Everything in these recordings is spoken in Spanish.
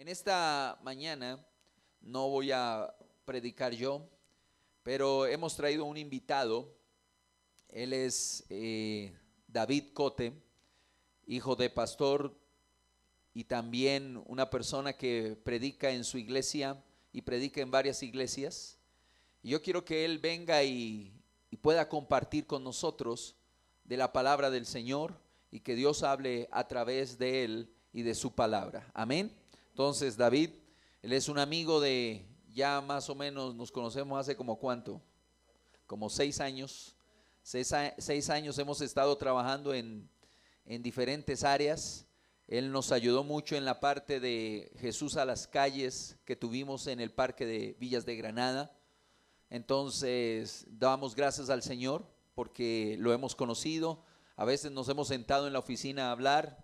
En esta mañana no voy a predicar yo, pero hemos traído un invitado. Él es David Cote, hijo de pastor y también una persona que predica en su iglesia y predica en varias iglesias. Y yo quiero que él venga y pueda compartir con nosotros de la palabra del Señor y que Dios hable a través de él y de su palabra. Amén. Entonces, David, él es un amigo de ya más o menos, nos conocemos hace como cuánto, como 6 años. 6 años hemos estado trabajando en diferentes áreas. Él nos ayudó mucho en la parte de Jesús a las calles que tuvimos en el Parque de Villas de Granada. Entonces, damos gracias al Señor porque lo hemos conocido. A veces nos hemos sentado en la oficina a hablar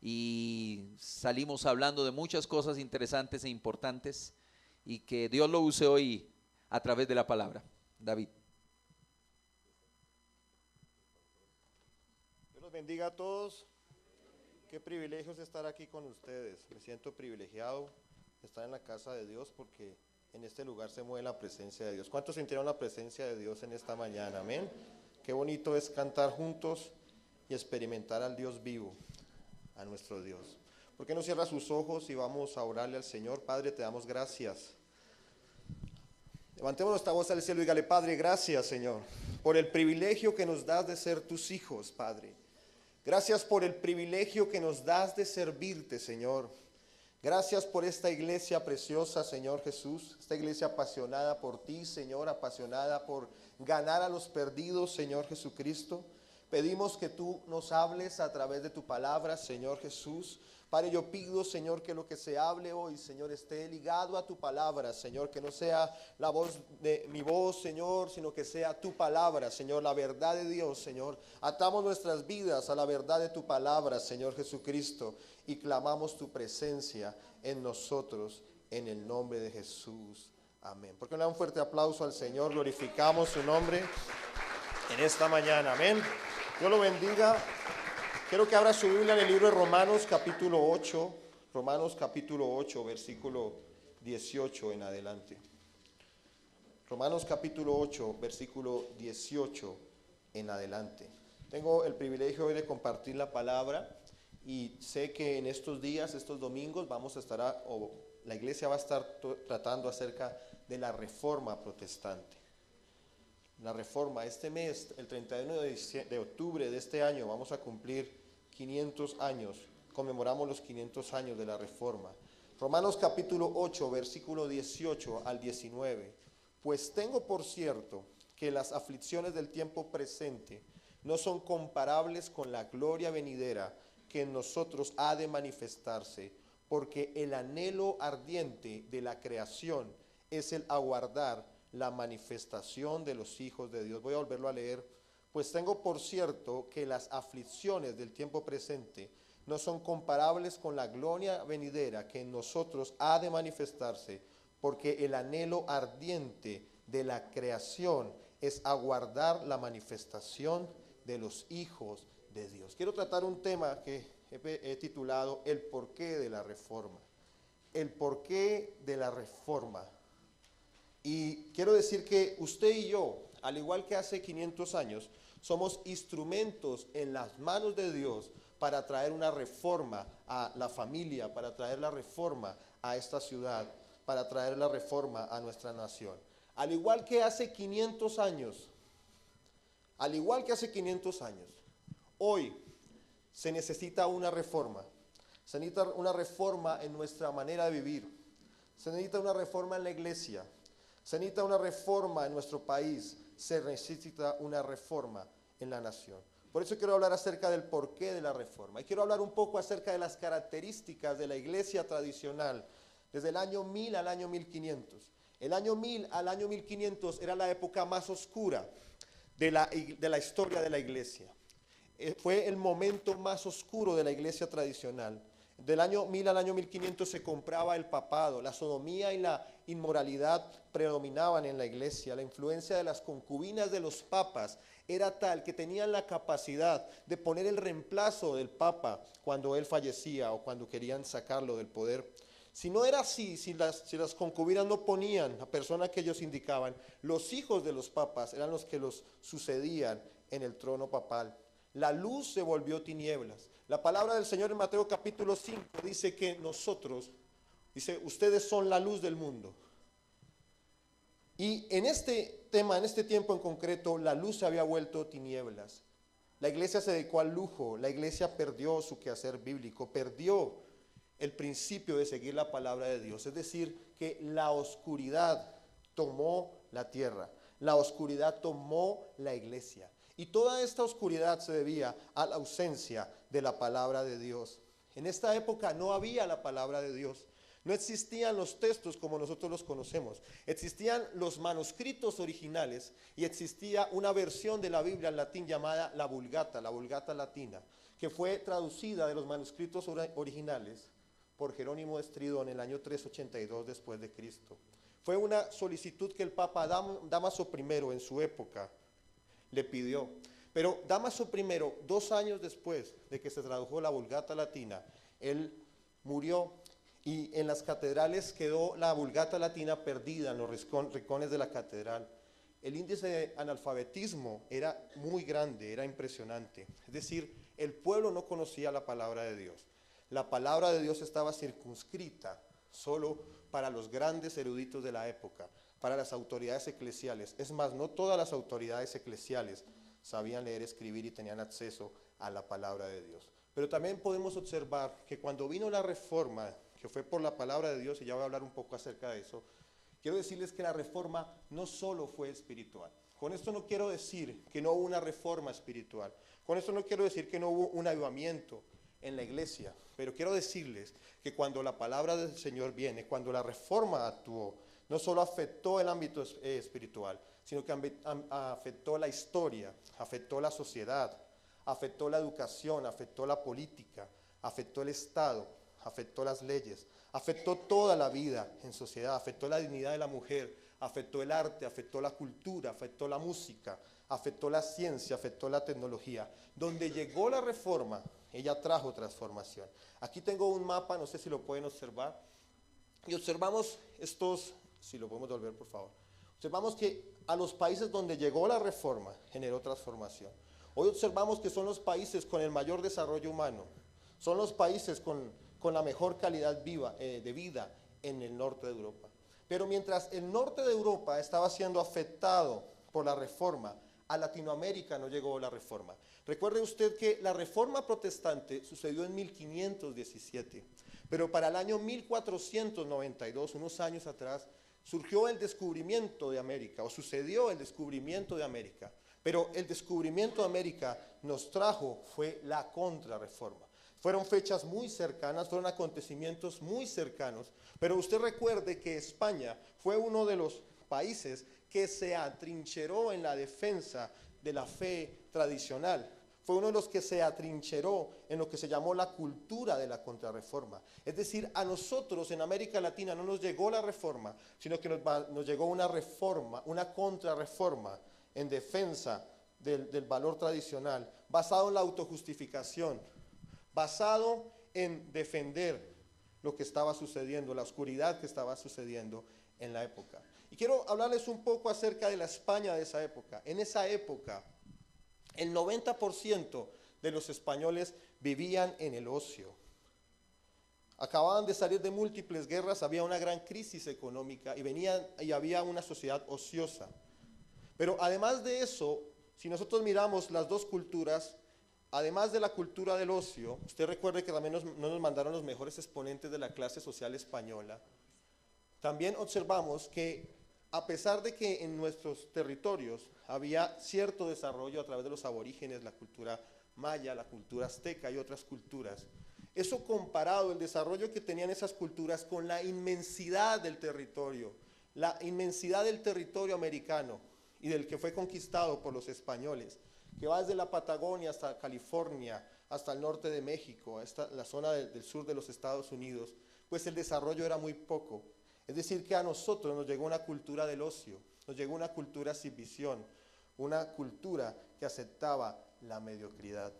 y salimos hablando de muchas cosas interesantes e importantes, y que Dios lo use hoy a través de la palabra. David. Dios los bendiga a todos. Qué privilegio es estar aquí con ustedes. Me siento privilegiado de estar en la casa de Dios porque en este lugar se mueve la presencia de Dios. ¿Cuántos sintieron la presencia de Dios en esta mañana? Amén. Qué bonito es cantar juntos y experimentar al Dios vivo, a nuestro Dios. ¿Por qué no cierra sus ojos y vamos a orarle al Señor? Padre, te damos gracias. Levantemos nuestra voz al cielo y dígale: Padre, gracias, Señor, por el privilegio que nos das de ser tus hijos, Padre. Gracias por el privilegio que nos das de servirte, Señor. Gracias por esta iglesia preciosa, Señor Jesús. Esta iglesia apasionada por ti, Señor, apasionada por ganar a los perdidos, Señor Jesucristo. Pedimos que tú nos hables a través de tu palabra, Señor Jesús. Padre, yo pido, Señor, que lo que se hable hoy, Señor, esté ligado a tu palabra, Señor, que no sea la voz de mi voz, Señor, sino que sea tu palabra, Señor, la verdad de Dios, Señor. Atamos nuestras vidas a la verdad de tu palabra, Señor Jesucristo, y clamamos tu presencia en nosotros, en el nombre de Jesús. Amén. ¿Por qué no le da un fuerte aplauso al Señor? Glorificamos su nombre en esta mañana. Amén. Dios lo bendiga. Quiero que abra su Biblia en el libro de Romanos capítulo 8, Romanos capítulo 8, versículo 18 en adelante. Romanos capítulo 8, versículo 18 en adelante. Tengo el privilegio hoy de compartir la palabra y sé que en estos días, estos domingos, la iglesia va a estar tratando acerca de la reforma protestante. La reforma, este mes, el 31 de octubre de este año, vamos a cumplir 500 años, conmemoramos los 500 años de la reforma. Romanos capítulo 8, versículo 18 al 19. Pues tengo por cierto que las aflicciones del tiempo presente no son comparables con la gloria venidera que en nosotros ha de manifestarse, porque el anhelo ardiente de la creación es el aguardar la manifestación de los hijos de Dios. Voy a volverlo a leer. Pues tengo por cierto que las aflicciones del tiempo presente no son comparables con la gloria venidera que en nosotros ha de manifestarse, porque el anhelo ardiente de la creación es aguardar la manifestación de los hijos de Dios. Quiero tratar un tema que he titulado El porqué de la reforma. El porqué de la reforma. Y quiero decir que usted y yo, al igual que hace 500 años, somos instrumentos en las manos de Dios para traer una reforma a la familia, para traer la reforma a esta ciudad, para traer la reforma a nuestra nación. Al igual que hace 500 años, hoy se necesita una reforma. Se necesita una reforma en nuestra manera de vivir. Se necesita una reforma en la iglesia. Se necesita una reforma en nuestro país, se necesita una reforma en la nación. Por eso quiero hablar acerca del porqué de la reforma. Y quiero hablar un poco acerca de las características de la iglesia tradicional, desde el año 1000 al año 1500. El año 1000 al año 1500 era la época más oscura de la historia de la iglesia. Fue el momento más oscuro de la iglesia tradicional. Del año 1000 al año 1500 se compraba el papado, la sodomía y la inmoralidad predominaban en la iglesia. La influencia de las concubinas de los papas era tal que tenían la capacidad de poner el reemplazo del papa cuando él fallecía o cuando querían sacarlo del poder. Si no era así, si las concubinas no ponían la persona que ellos indicaban, los hijos de los papas eran los que los sucedían en el trono papal. La luz se volvió tinieblas. La palabra del Señor en Mateo capítulo 5 dice que nosotros, dice, ustedes son la luz del mundo. Y en este tema, en este tiempo en concreto, la luz se había vuelto tinieblas. La iglesia se dedicó al lujo, la iglesia perdió su quehacer bíblico, perdió el principio de seguir la palabra de Dios. Es decir, que la oscuridad tomó la tierra, la oscuridad tomó la iglesia. Y toda esta oscuridad se debía a la ausencia de la palabra de Dios. En esta época no había la palabra de Dios. No existían los textos como nosotros los conocemos. Existían los manuscritos originales y existía una versión de la Biblia en latín llamada la Vulgata latina, que fue traducida de los manuscritos originales por Jerónimo de Estridón en el año 382 después de Cristo. Fue una solicitud que el Papa Dámaso I en su época le pidió. Pero Dámaso I, 2 años después de que se tradujo la Vulgata latina, él murió. Y en las catedrales quedó la Vulgata latina perdida en los rincones de la catedral. El índice de analfabetismo era muy grande, era impresionante. Es decir, el pueblo no conocía la palabra de Dios. La palabra de Dios estaba circunscrita solo para los grandes eruditos de la época, para las autoridades eclesiales. Es más, no todas las autoridades eclesiales sabían leer, escribir y tenían acceso a la palabra de Dios. Pero también podemos observar que cuando vino la reforma, que fue por la palabra de Dios, y ya voy a hablar un poco acerca de eso, quiero decirles que la reforma no solo fue espiritual. Con esto no quiero decir que no hubo una reforma espiritual. Con esto no quiero decir que no hubo un avivamiento en la iglesia. Pero quiero decirles que cuando la palabra del Señor viene, cuando la reforma actuó, no solo afectó el ámbito espiritual, sino que afectó la historia, afectó la sociedad, afectó la educación, afectó la política, afectó el Estado, afectó las leyes, afectó toda la vida en sociedad, afectó la dignidad de la mujer, afectó el arte, afectó la cultura, afectó la música, afectó la ciencia, afectó la tecnología. Donde llegó la reforma, ella trajo transformación. Aquí tengo un mapa, no sé si lo pueden observar, y observamos estos, si lo podemos volver por favor, observamos que a los países donde llegó la reforma generó transformación. Hoy observamos que son los países con el mayor desarrollo humano, son los países con la mejor calidad de vida en el norte de Europa. Pero mientras el norte de Europa estaba siendo afectado por la reforma, a Latinoamérica no llegó la reforma. Recuerde usted que la reforma protestante sucedió en 1517, pero para el año 1492, unos años atrás, surgió el descubrimiento de América, o sucedió el descubrimiento de América. Pero el descubrimiento de América nos trajo fue la contrarreforma. Fueron fechas muy cercanas, fueron acontecimientos muy cercanos, pero usted recuerde que España fue uno de los países que se atrincheró en la defensa de la fe tradicional. Fue uno de los que se atrincheró en lo que se llamó la cultura de la contrarreforma. Es decir, a nosotros en América Latina no nos llegó la reforma, sino que nos llegó una reforma, una contrarreforma en defensa del valor tradicional, basado en la autojustificación, basado en defender lo que estaba sucediendo, la oscuridad que estaba sucediendo en la época. Y quiero hablarles un poco acerca de la España de esa época. En esa época, el 90% de los españoles vivían en el ocio. Acababan de salir de múltiples guerras, había una gran crisis económica y había una sociedad ociosa. Pero además de eso, si nosotros miramos las dos culturas, además de la cultura del ocio, usted recuerde que también no nos mandaron los mejores exponentes de la clase social española, también observamos que a pesar de que en nuestros territorios había cierto desarrollo a través de los aborígenes, la cultura maya, la cultura azteca y otras culturas, eso comparado, el desarrollo que tenían esas culturas con la inmensidad del territorio americano y del que fue conquistado por los españoles, que va desde la Patagonia hasta California, hasta el norte de México, hasta la zona del sur de los Estados Unidos, pues el desarrollo era muy poco. Es decir, que a nosotros nos llegó una cultura del ocio, nos llegó una cultura sin visión, una cultura que aceptaba la mediocridad.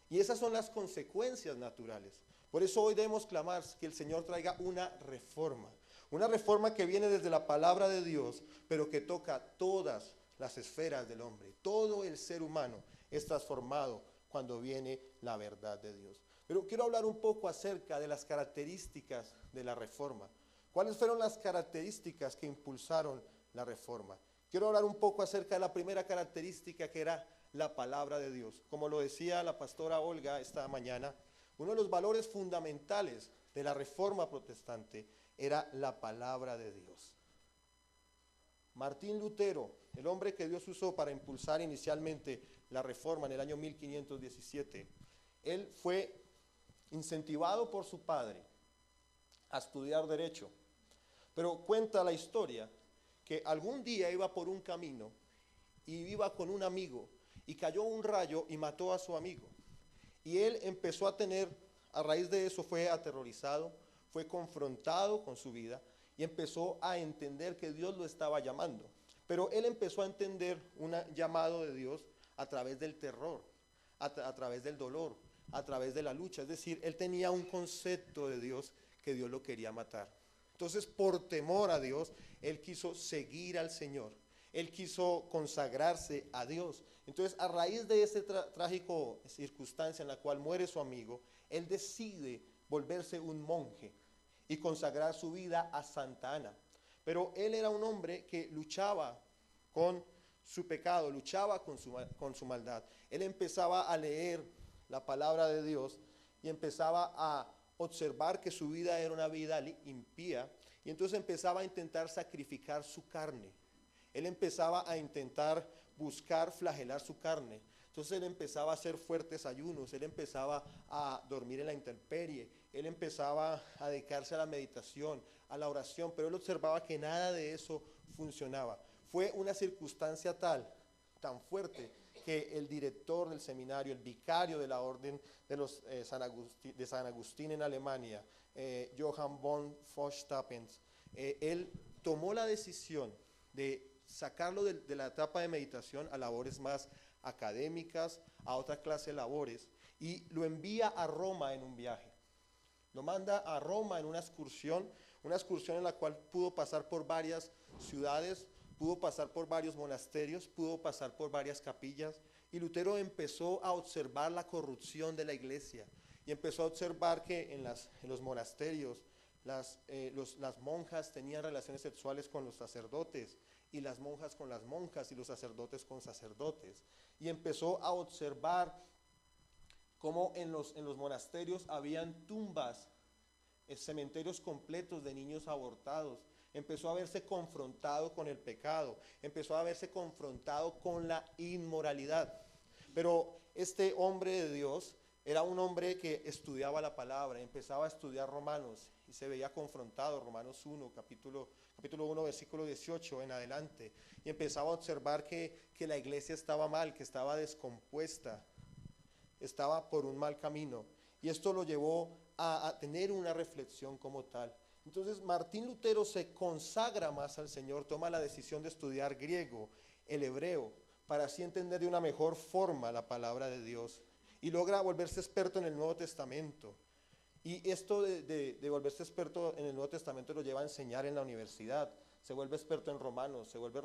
Y esas son las consecuencias naturales. Por eso hoy debemos clamar que el Señor traiga una reforma que viene desde la palabra de Dios, pero que toca todas las esferas del hombre. Todo el ser humano es transformado cuando viene la verdad de Dios. Pero quiero hablar un poco acerca de las características de la reforma. ¿Cuáles fueron las características que impulsaron la reforma? Quiero hablar un poco acerca de la primera característica, que era la palabra de Dios. Como lo decía la pastora Olga esta mañana, uno de los valores fundamentales de la reforma protestante era la palabra de Dios. Martín Lutero, el hombre que Dios usó para impulsar inicialmente la reforma en el año 1517, él fue incentivado por su padre a estudiar derecho. Pero cuenta la historia que algún día iba por un camino y iba con un amigo y cayó un rayo y mató a su amigo. Y él empezó a tener, a raíz de eso fue aterrorizado, fue confrontado con su vida y empezó a entender que Dios lo estaba llamando. Pero él empezó a entender un llamado de Dios a través del terror, a través del dolor, a través de la lucha. Es decir, él tenía un concepto de Dios que Dios lo quería matar. Entonces, por temor a Dios, él quiso seguir al Señor. Él quiso consagrarse a Dios. Entonces, a raíz de esa trágico circunstancia en la cual muere su amigo, él decide volverse un monje y consagrar su vida a Santa Ana. Pero él era un hombre que luchaba con su pecado, luchaba con su maldad. Él empezaba a leer la palabra de Dios y empezaba a observar que su vida era una vida impía, y entonces empezaba a intentar sacrificar su carne. Él empezaba a intentar buscar flagelar su carne. Entonces él empezaba a hacer fuertes ayunos, él empezaba a dormir en la intemperie, él empezaba a dedicarse a la meditación, a la oración, pero él observaba que nada de eso funcionaba. Fue una circunstancia tan fuerte, que el director del seminario, el vicario de la orden de San Agustín en Alemania, Johann von Fostappens, él tomó la decisión de sacarlo de la etapa de meditación a labores más académicas, a otra clase de labores, y lo envía a Roma en un viaje. Lo manda a Roma en una excursión en la cual pudo pasar por varias ciudades, pudo pasar por varios monasterios, pudo pasar por varias capillas, y Lutero empezó a observar la corrupción de la iglesia, y empezó a observar que en los monasterios las monjas tenían relaciones sexuales con los sacerdotes, y las monjas con las monjas, y los sacerdotes con sacerdotes. Y empezó a observar cómo en los monasterios habían tumbas, cementerios completos de niños abortados. Empezó a verse confrontado con el pecado, empezó a verse confrontado con la inmoralidad. Pero este hombre de Dios era un hombre que estudiaba la palabra, empezaba a estudiar Romanos y se veía confrontado, Romanos 1, capítulo 1, versículo 18 en adelante, y empezaba a observar que la iglesia estaba mal, que estaba descompuesta, estaba por un mal camino, y esto lo llevó a tener una reflexión como tal. Entonces Martín Lutero se consagra más al Señor, toma la decisión de estudiar griego, el hebreo, para así entender de una mejor forma la palabra de Dios, y logra volverse experto en el Nuevo Testamento. Y esto de volverse experto en el Nuevo Testamento lo lleva a enseñar en la universidad. Se vuelve experto en Romanos, se vuelve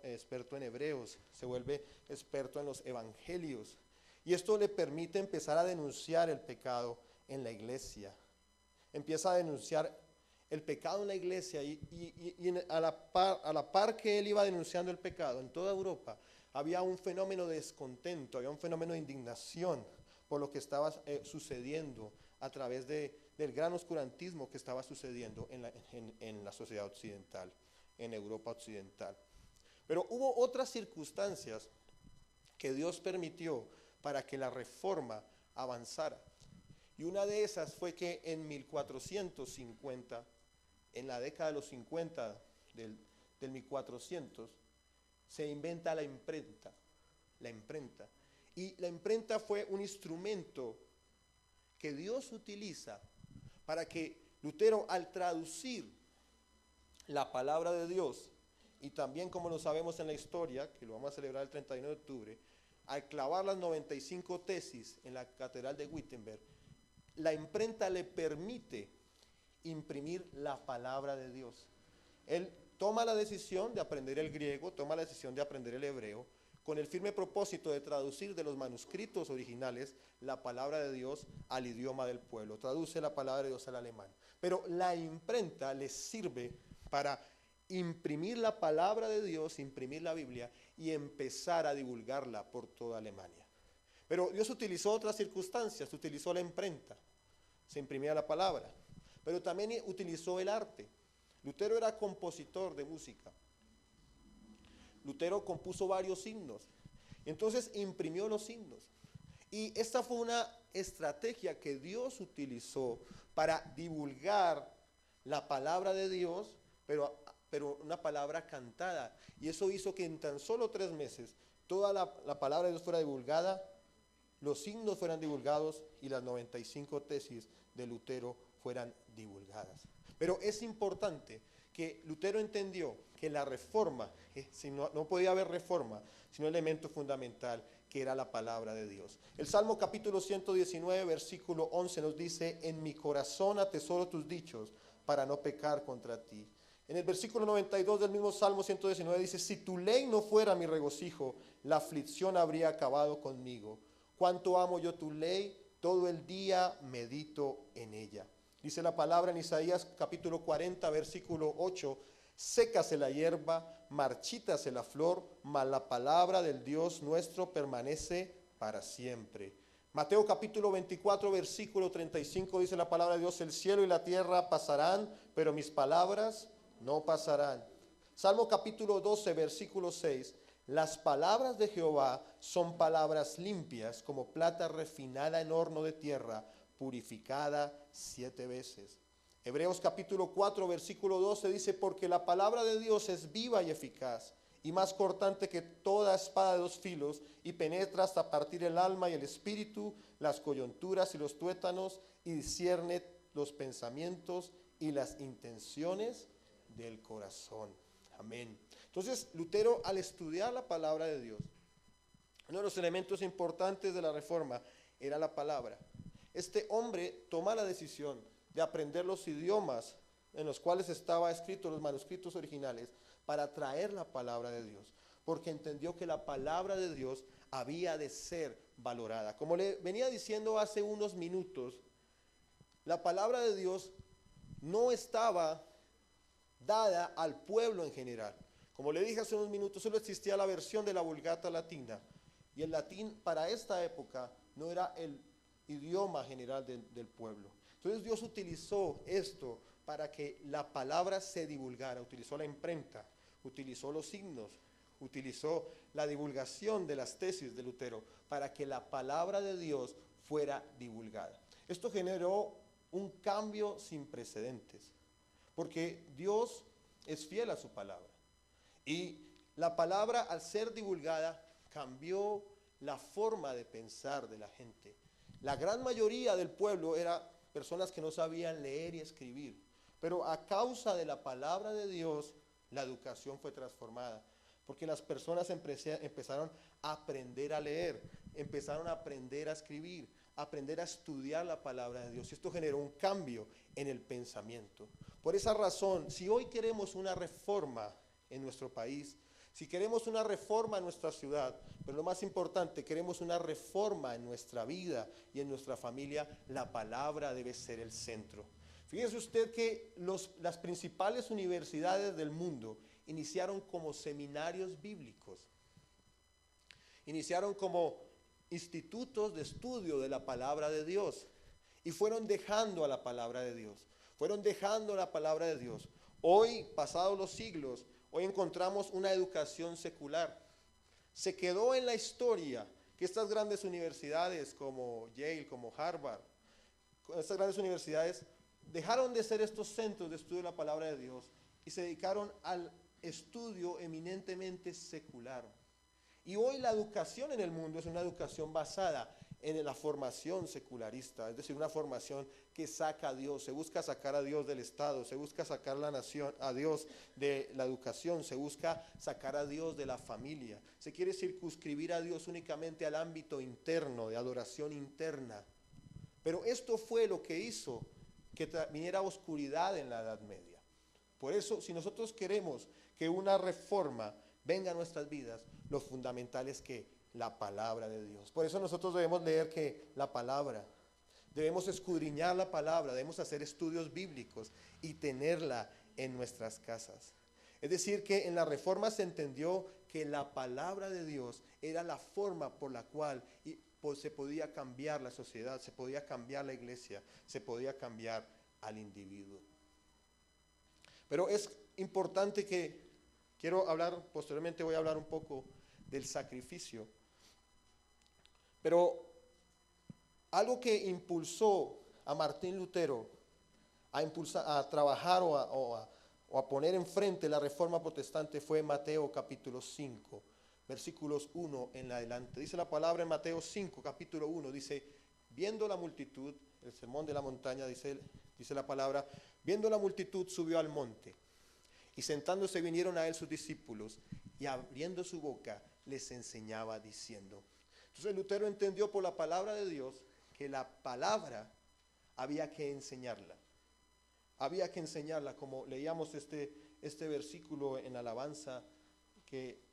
experto en Hebreos, se vuelve experto en los Evangelios. Y esto le permite empezar a denunciar el pecado en la iglesia. Empieza a denunciar el pecado en la iglesia, y a la par que él iba denunciando el pecado en toda Europa, había un fenómeno de descontento, había un fenómeno de indignación por lo que estaba sucediendo a través del gran oscurantismo que estaba sucediendo en la sociedad occidental, en Europa occidental. Pero hubo otras circunstancias que Dios permitió para que la reforma avanzara. Y una de esas fue que en 1450, en la década de los 50 del 1400, se inventa la imprenta. Y la imprenta fue un instrumento que Dios utiliza para que Lutero, al traducir la palabra de Dios, y también, como lo sabemos en la historia, que lo vamos a celebrar el 31 de octubre, al clavar las 95 tesis en la catedral de Wittenberg, la imprenta le permite imprimir la palabra de Dios. Él toma la decisión de aprender el griego, toma la decisión de aprender el hebreo, con el firme propósito de traducir de los manuscritos originales la palabra de Dios al idioma del pueblo. Traduce la palabra de Dios al alemán. Pero la imprenta le sirve para imprimir la palabra de Dios, imprimir la Biblia y empezar a divulgarla por toda Alemania. Pero Dios utilizó otras circunstancias, utilizó la imprenta, se imprimía la palabra, pero también utilizó el arte. Lutero era compositor de música. Lutero compuso varios himnos, entonces imprimió los himnos. Y esta fue una estrategia que Dios utilizó para divulgar la palabra de Dios, pero una palabra cantada. Y eso hizo que en tan solo 3 meses toda la palabra de Dios fuera divulgada, los himnos fueran divulgados y las 95 tesis de Lutero fueran divulgadas. Pero es importante que Lutero entendió que la reforma, no podía haber reforma, sino un elemento fundamental que era la palabra de Dios. El Salmo capítulo 119, versículo 11 nos dice: en mi corazón atesoro tus dichos para no pecar contra ti. En el versículo 92 del mismo Salmo 119 dice: si tu ley no fuera mi regocijo, la aflicción habría acabado conmigo. Cuánto amo yo tu ley, todo el día medito en ella. Dice la palabra en Isaías capítulo 40, versículo 8: sécase la hierba, marchítase la flor, mas la palabra del Dios nuestro permanece para siempre. Mateo capítulo 24, versículo 35 dice la palabra de Dios: el cielo y la tierra pasarán, pero mis palabras no pasarán. Salmo capítulo 12, versículo 6: las palabras de Jehová son palabras limpias, como plata refinada en horno de tierra, purificada 7 veces. Hebreos capítulo 4, versículo 12 dice: porque la palabra de Dios es viva y eficaz, y más cortante que toda espada de 2 filos, y penetra hasta partir el alma y el espíritu, las coyunturas y los tuétanos, y discierne los pensamientos y las intenciones del corazón. Amén. Entonces, Lutero, al estudiar la palabra de Dios, uno de los elementos importantes de la reforma era la palabra. Este hombre toma la decisión de aprender los idiomas en los cuales estaba escrito los manuscritos originales para traer la palabra de Dios, porque entendió que la palabra de Dios había de ser valorada. Como le venía diciendo hace unos minutos, la palabra de Dios no estaba dada al pueblo en general. Como le dije hace unos minutos, solo existía la versión de la Vulgata latina, y el latín para esta época no era el idioma general del pueblo. Entonces Dios utilizó esto para que la palabra se divulgara. Utilizó la imprenta, utilizó los himnos, utilizó la divulgación de las tesis de Lutero para que la palabra de Dios fuera divulgada. Esto generó un cambio sin precedentes, porque Dios es fiel a su palabra. Y la palabra, al ser divulgada, cambió la forma de pensar de la gente. La gran mayoría del pueblo era personas que no sabían leer y escribir, pero a causa de la palabra de Dios, la educación fue transformada, porque las personas empezaron a aprender a leer, empezaron a aprender a escribir, a aprender a estudiar la palabra de Dios, y esto generó un cambio en el pensamiento. Por esa razón, si hoy queremos una reforma en nuestro país, si queremos una reforma en nuestra ciudad, pero lo más importante, queremos una reforma en nuestra vida y en nuestra familia, la palabra debe ser el centro. Fíjese usted que las principales universidades del mundo iniciaron como seminarios bíblicos, iniciaron como institutos de estudio de la palabra de Dios, y fueron dejando a la palabra de Dios, fueron dejando la palabra de Dios. Hoy, pasados los siglos, hoy encontramos una educación secular. Se quedó en la historia que estas grandes universidades como Yale, como Harvard, estas grandes universidades dejaron de ser estos centros de estudio de la palabra de Dios y se dedicaron al estudio eminentemente secular. Y hoy la educación en el mundo es una educación basada en la formación secularista, es decir, una formación que saca a Dios, se busca sacar a Dios del Estado, se busca sacar la nación, a Dios de la educación, se busca sacar a Dios de la familia, se quiere circunscribir a Dios únicamente al ámbito interno, de adoración interna. Pero esto fue lo que hizo que viniera oscuridad en la Edad Media. Por eso, si nosotros queremos que una reforma venga a nuestras vidas, lo fundamental es que la palabra de Dios. Por eso nosotros debemos leer que la palabra, debemos escudriñar la palabra, debemos hacer estudios bíblicos y tenerla en nuestras casas. Es decir, que en la reforma se entendió que la palabra de Dios era la forma por la cual se podía cambiar la sociedad, se podía cambiar la iglesia, se podía cambiar al individuo. Pero es importante que, quiero hablar, posteriormente voy a hablar un poco del sacrificio. Pero algo que impulsó a Martín Lutero a trabajar o a poner enfrente la reforma protestante fue Mateo capítulo 5, versículos 1 en adelante. Dice la palabra en Mateo 5, capítulo 1, dice, viendo la multitud, el sermón de la montaña, dice la palabra, viendo la multitud subió al monte, y sentándose vinieron a él sus discípulos, y abriendo su boca les enseñaba diciendo. Entonces Lutero entendió por la palabra de Dios que la palabra había que enseñarla. Había que enseñarla, como leíamos este versículo en alabanza, que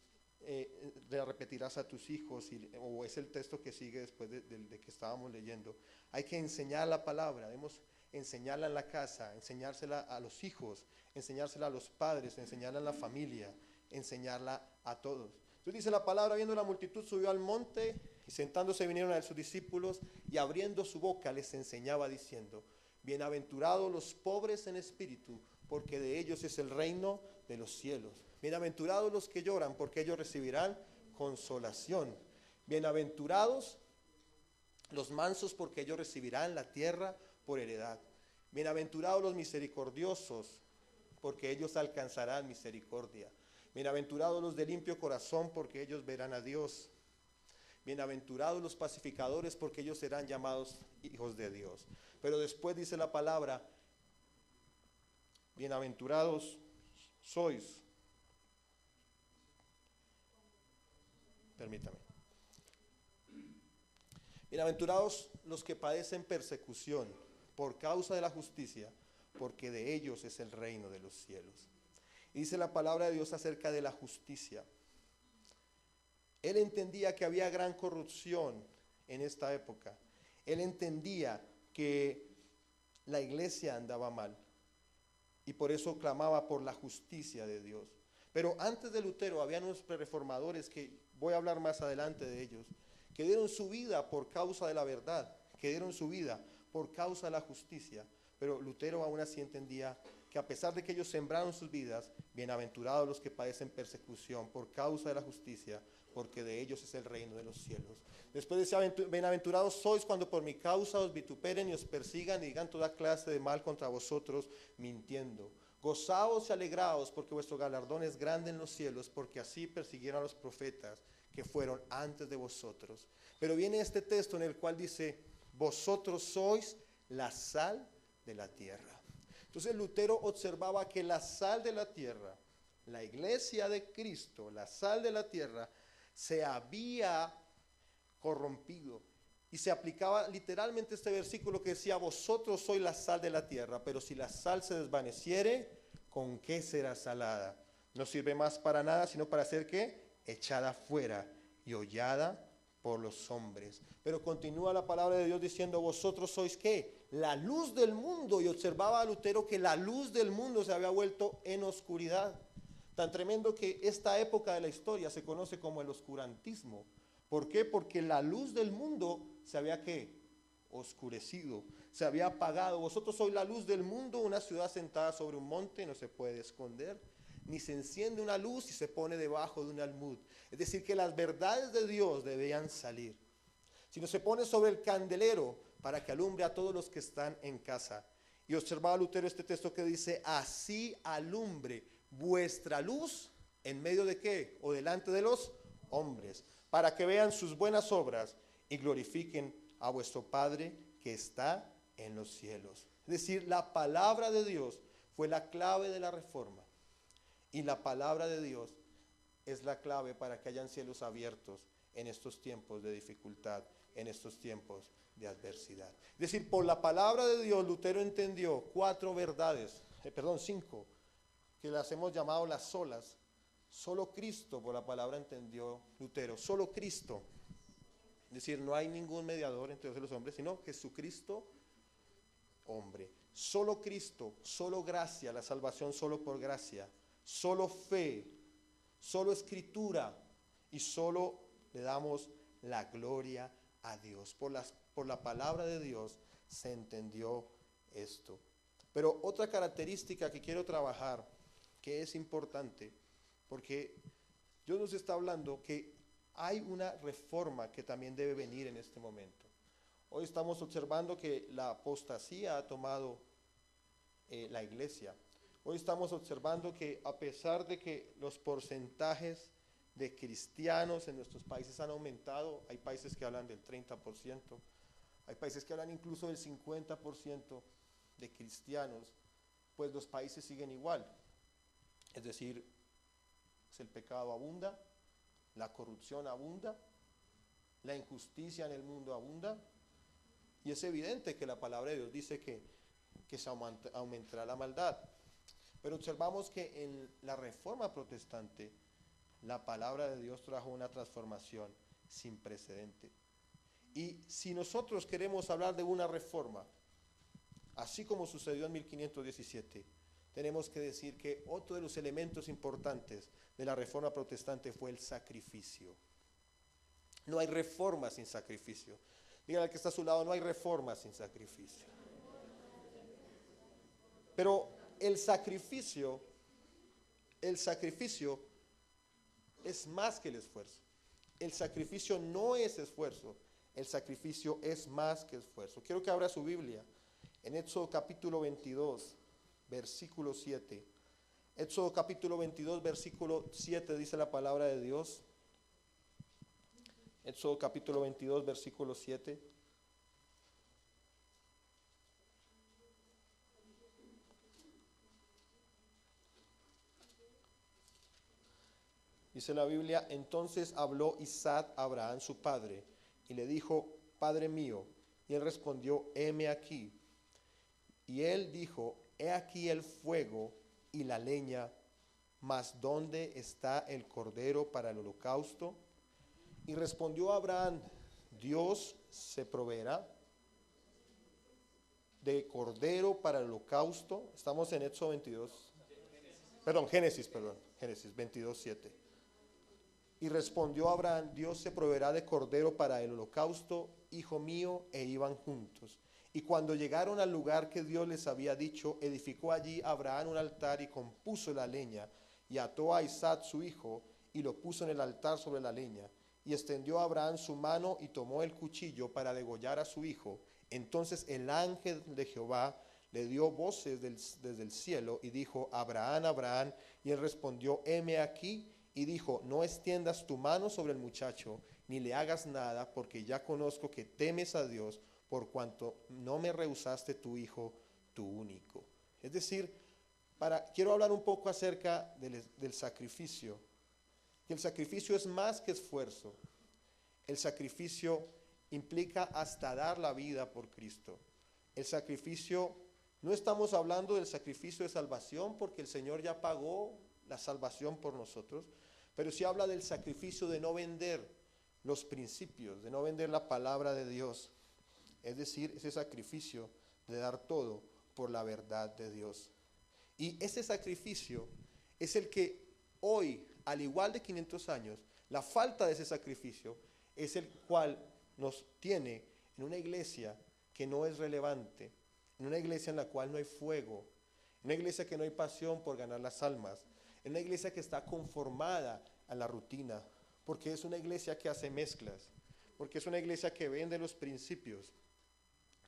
le repetirás a tus hijos, o es el texto que sigue después de que estábamos leyendo. Hay que enseñar la palabra, debemos enseñarla en la casa, enseñársela a los hijos, enseñársela a los padres, enseñarla en la familia, enseñarla a todos. Entonces dice la palabra, viendo la multitud subió al monte, y sentándose vinieron a sus discípulos, y abriendo su boca les enseñaba diciendo, bienaventurados los pobres en espíritu, porque de ellos es el reino de los cielos. Bienaventurados los que lloran, porque ellos recibirán consolación. Bienaventurados los mansos, porque ellos recibirán la tierra por heredad. Bienaventurados los misericordiosos, porque ellos alcanzarán misericordia. Bienaventurados los de limpio corazón, porque ellos verán a Dios. Bienaventurados los pacificadores, porque ellos serán llamados hijos de Dios. Pero después dice la palabra, bienaventurados sois. Permítame. Bienaventurados los que padecen persecución por causa de la justicia, porque de ellos es el reino de los cielos. Y dice la palabra de Dios acerca de la justicia. Él entendía que había gran corrupción en esta época. Él entendía que la iglesia andaba mal y por eso clamaba por la justicia de Dios. Pero antes de Lutero había unos reformadores, que voy a hablar más adelante de ellos, que dieron su vida por causa de la verdad, que dieron su vida por causa de la justicia. Pero Lutero aún así entendía que a pesar de que ellos sembraron sus vidas, bienaventurados los que padecen persecución por causa de la justicia, porque de ellos es el reino de los cielos. Después decía, bienaventurados sois cuando por mi causa os vituperen y os persigan y digan toda clase de mal contra vosotros, mintiendo. Gozaos y alegraos, porque vuestro galardón es grande en los cielos, porque así persiguieron a los profetas que fueron antes de vosotros. Pero viene este texto en el cual dice, vosotros sois la sal de la tierra. Entonces Lutero observaba que la sal de la tierra, la iglesia de Cristo, la sal de la tierra, se había corrompido. Y se aplicaba literalmente este versículo que decía, vosotros sois la sal de la tierra, pero si la sal se desvaneciere, ¿con qué será salada? No sirve más para nada, sino para ser ¿qué? Echada fuera y hollada por los hombres. Pero continúa la palabra de Dios diciendo, vosotros sois ¿qué? La luz del mundo. Y observaba a Lutero que la luz del mundo se había vuelto en oscuridad. Tan tremendo que esta época de la historia se conoce como el oscurantismo. ¿Por qué? Porque la luz del mundo se había ¿qué? Oscurecido, se había apagado. Vosotros sois la luz del mundo, una ciudad sentada sobre un monte, no se puede esconder, ni se enciende una luz y se pone debajo de un almud. Es decir, que las verdades de Dios debían salir, sino se pone sobre el candelero para que alumbre a todos los que están en casa. Y observaba Lutero este texto que dice, así alumbre vuestra luz en medio de ¿qué? O delante de los hombres, para que vean sus buenas obras y glorifiquen a vuestro Padre que está en los cielos. Es decir, la palabra de Dios fue la clave de la reforma. Y la palabra de Dios es la clave para que hayan cielos abiertos en estos tiempos de dificultad en estos tiempos de adversidad. Es decir, por la palabra de Dios, Lutero entendió 5, que las hemos llamado las solas. Solo Cristo, por la palabra entendió Lutero, solo Cristo. Es decir, no hay ningún mediador entre Dios y los hombres, sino Jesucristo, hombre. Solo Cristo, solo gracia, la salvación solo por gracia, solo fe, solo escritura y solo le damos la gloria a Dios. Por la palabra de Dios se entendió esto. Pero otra característica que quiero trabajar, que es importante, porque Dios nos está hablando que hay una reforma que también debe venir en este momento. Hoy estamos observando que la apostasía ha tomado la iglesia. Hoy estamos observando que a pesar de que los porcentajes de cristianos en nuestros países han aumentado, hay países que hablan del 30%, hay países que hablan incluso del 50% de cristianos, pues los países siguen igual. Es decir, el pecado abunda, la corrupción abunda, la injusticia en el mundo abunda, y es evidente que la palabra de Dios dice que se aumentará la maldad. Pero observamos que en la reforma protestante, la palabra de Dios trajo una transformación sin precedente. Y si nosotros queremos hablar de una reforma, así como sucedió en 1517, tenemos que decir que otro de los elementos importantes de la reforma protestante fue el sacrificio. No hay reforma sin sacrificio. Dígale al que está a su lado, no hay reforma sin sacrificio. Pero el sacrificio es más que el esfuerzo. El sacrificio no es esfuerzo, el sacrificio es más que esfuerzo. Quiero que abra su Biblia en Éxodo capítulo 22, versículo 7. Éxodo capítulo 22, versículo 7 dice la palabra de Dios. Éxodo capítulo 22, versículo 7. Dice la Biblia, entonces habló Isaac a Abraham su padre y le dijo, Padre mío. Y él respondió, heme aquí. Y él dijo, he aquí el fuego y la leña, mas ¿dónde está el cordero para el holocausto? Y respondió Abraham, Dios se proveerá de cordero para el holocausto. Estamos en Éxodo 22. Génesis 22, 7. Y respondió Abraham, Dios se proveerá de cordero para el holocausto, hijo mío, e iban juntos. Y cuando llegaron al lugar que Dios les había dicho, edificó allí Abraham un altar y compuso la leña, y ató a Isaac su hijo, y lo puso en el altar sobre la leña. Y extendió Abraham su mano y tomó el cuchillo para degollar a su hijo. Entonces el ángel de Jehová le dio voces desde el cielo y dijo, Abraham, Abraham, y él respondió, heme aquí. Y dijo, no extiendas tu mano sobre el muchacho, ni le hagas nada, porque ya conozco que temes a Dios, por cuanto no me rehusaste tu hijo, tu único. Es decir, quiero hablar un poco acerca del sacrificio. Que el sacrificio es más que esfuerzo. El sacrificio implica hasta dar la vida por Cristo. El sacrificio, no estamos hablando del sacrificio de salvación, porque el Señor ya pagó la salvación por nosotros, pero sí habla del sacrificio de no vender los principios, de no vender la palabra de Dios. Es decir, ese sacrificio de dar todo por la verdad de Dios. Y ese sacrificio es el que hoy, al igual de 500 años, la falta de ese sacrificio es el cual nos tiene en una iglesia que no es relevante, en una iglesia en la cual no hay fuego, en una iglesia que no hay pasión por ganar las almas, en una iglesia que está conformada a la rutina, porque es una iglesia que hace mezclas, porque es una iglesia que vende los principios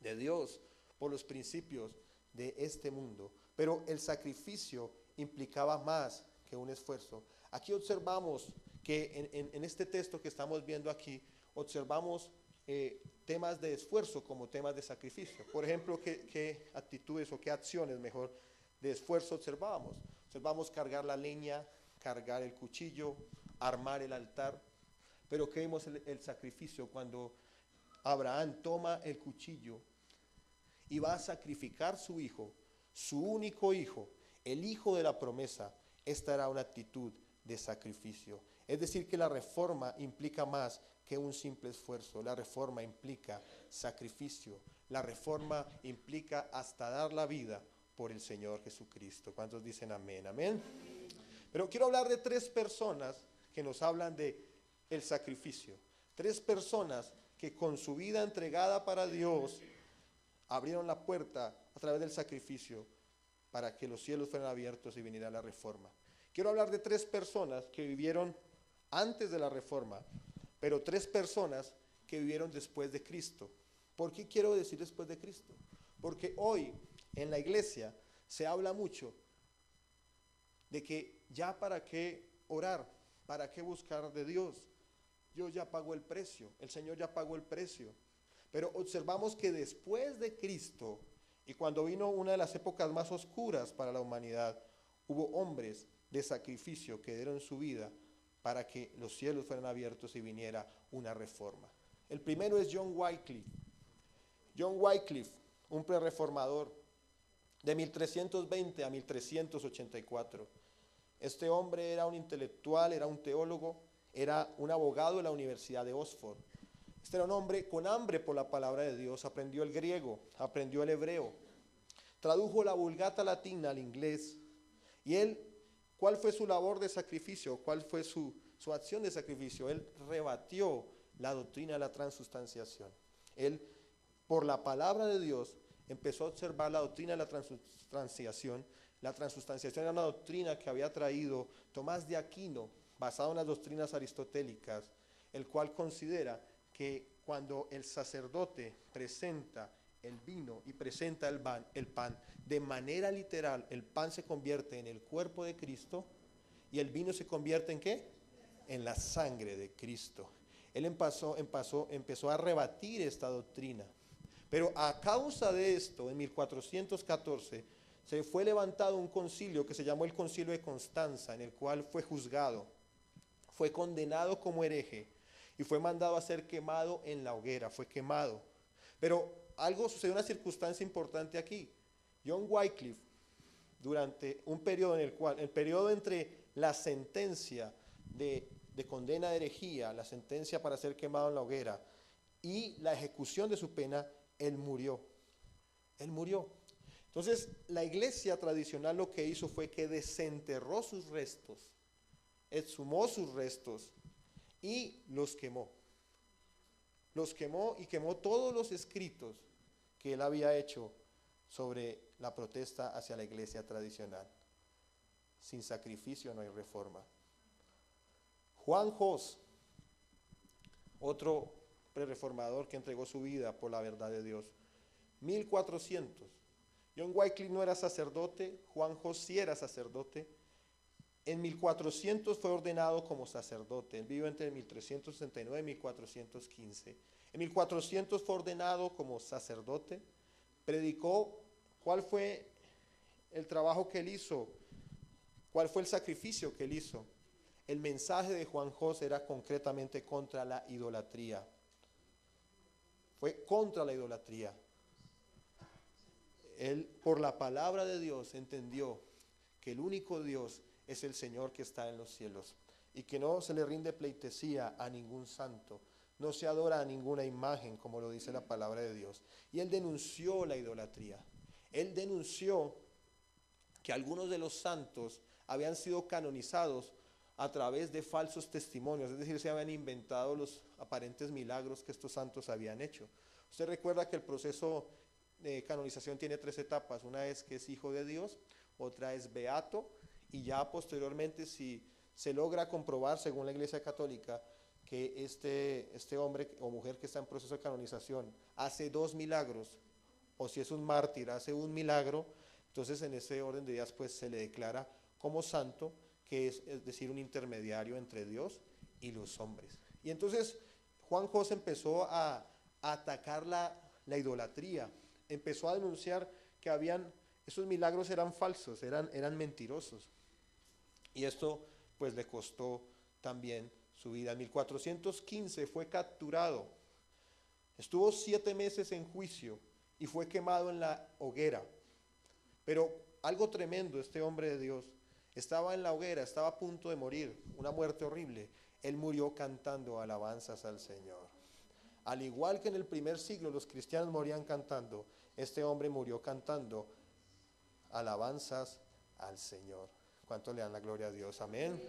de Dios por los principios de este mundo. Pero el sacrificio implicaba más que un esfuerzo. Aquí observamos que en este texto que estamos viendo aquí, observamos temas de esfuerzo como temas de sacrificio. Por ejemplo, ¿qué actitudes o qué acciones mejor de esfuerzo observábamos? Observamos cargar la leña, cargar el cuchillo, armar el altar. Pero ¿qué vimos el sacrificio cuando Abraham toma el cuchillo y va a sacrificar su hijo, su único hijo, el hijo de la promesa. Esta era una actitud de sacrificio. Es decir, que la reforma implica más que un simple esfuerzo. La reforma implica sacrificio. La reforma implica hasta dar la vida por el Señor Jesucristo. ¿Cuántos dicen amén? Amén. Pero quiero hablar de tres personas que nos hablan de el sacrificio. Tres personas que con su vida entregada para Dios abrieron la puerta a través del sacrificio para que los cielos fueran abiertos y viniera la reforma. Quiero hablar de tres personas que vivieron antes de la reforma, pero tres personas que vivieron después de Cristo. ¿Por qué quiero decir después de Cristo? Porque hoy en la iglesia se habla mucho de que ya para qué orar, para qué buscar de Dios. Dios ya pagó el precio, el Señor ya pagó el precio. Pero observamos que después de Cristo, y cuando vino una de las épocas más oscuras para la humanidad, hubo hombres de sacrificio que dieron su vida para que los cielos fueran abiertos y viniera una reforma. El primero es John Wycliffe. John Wycliffe, un prereformador de 1320 a 1384. Este hombre era un intelectual, era un teólogo, era un abogado de la Universidad de Oxford. Este era un hombre con hambre por la palabra de Dios, aprendió el griego, aprendió el hebreo, tradujo la Vulgata latina al inglés. Y él, ¿cuál fue su labor de sacrificio? ¿Cuál fue su acción de sacrificio? Él rebatió la doctrina de la transustanciación. Él, por la palabra de Dios, empezó a observar la doctrina de la transustanciación. La transustanciación era una doctrina que había traído Tomás de Aquino, basado en las doctrinas aristotélicas, el cual considera que cuando el sacerdote presenta el vino y presenta el pan, de manera literal, el pan se convierte en el cuerpo de Cristo y el vino se convierte ¿en qué? En la sangre de Cristo. Él empezó a rebatir esta doctrina. Pero a causa de esto, en 1414, se fue levantado un concilio que se llamó el Concilio de Constanza, en el cual fue juzgado, fue condenado como hereje y fue mandado a ser quemado en la hoguera, fue quemado. Pero algo sucedió, una circunstancia importante aquí. John Wycliffe, durante un periodo en el cual, el periodo entre la sentencia de condena de herejía, la sentencia para ser quemado en la hoguera y la ejecución de su pena, él murió. Él murió. Entonces, la iglesia tradicional lo que hizo fue que desenterró sus restos, exhumó sus restos y los quemó. Los quemó y quemó todos los escritos que él había hecho sobre la protesta hacia la iglesia tradicional. Sin sacrificio no hay reforma. Juan Hus, otro prereformador que entregó su vida por la verdad de Dios. 1400. John Wycliffe no era sacerdote, Juan Hus sí era sacerdote. En 1400 fue ordenado como sacerdote. Él vivió entre 1369 y 1415. En 1400 fue ordenado como sacerdote. Predicó. ¿Cuál fue el trabajo que él hizo? ¿Cuál fue el sacrificio que él hizo? El mensaje de Juan Hus era concretamente contra la idolatría. Fue contra la idolatría. Él, por la palabra de Dios, entendió que el único Dios es el Señor que está en los cielos y que no se le rinde pleitesía a ningún santo, no se adora a ninguna imagen, como lo dice la palabra de Dios. Y él denunció la idolatría. Él denunció que algunos de los santos habían sido canonizados a través de falsos testimonios, es decir, se habían inventado los aparentes milagros que estos santos habían hecho. Usted recuerda que el proceso de canonización tiene tres etapas. Una es que es hijo de Dios, otra es beato, y ya posteriormente, si se logra comprobar, según la Iglesia Católica, que este hombre o mujer que está en proceso de canonización hace 2 milagros, o si es un mártir, hace un milagro, entonces en ese orden de días pues se le declara como santo, que es decir, un intermediario entre Dios y los hombres. Y entonces Juan Hus empezó a atacar la idolatría, empezó a denunciar que esos milagros eran falsos, eran mentirosos. Y esto pues le costó también su vida. En 1415 fue capturado Estuvo 7 meses en juicio y fue quemado en la hoguera. Pero algo tremendo, este hombre de Dios estaba en la hoguera, estaba a punto de morir, una muerte horrible. Él murió cantando alabanzas al Señor. Al igual que en el primer siglo los cristianos morían cantando, este hombre murió cantando alabanzas al Señor. ¿Cuánto le dan la gloria a Dios? Amén.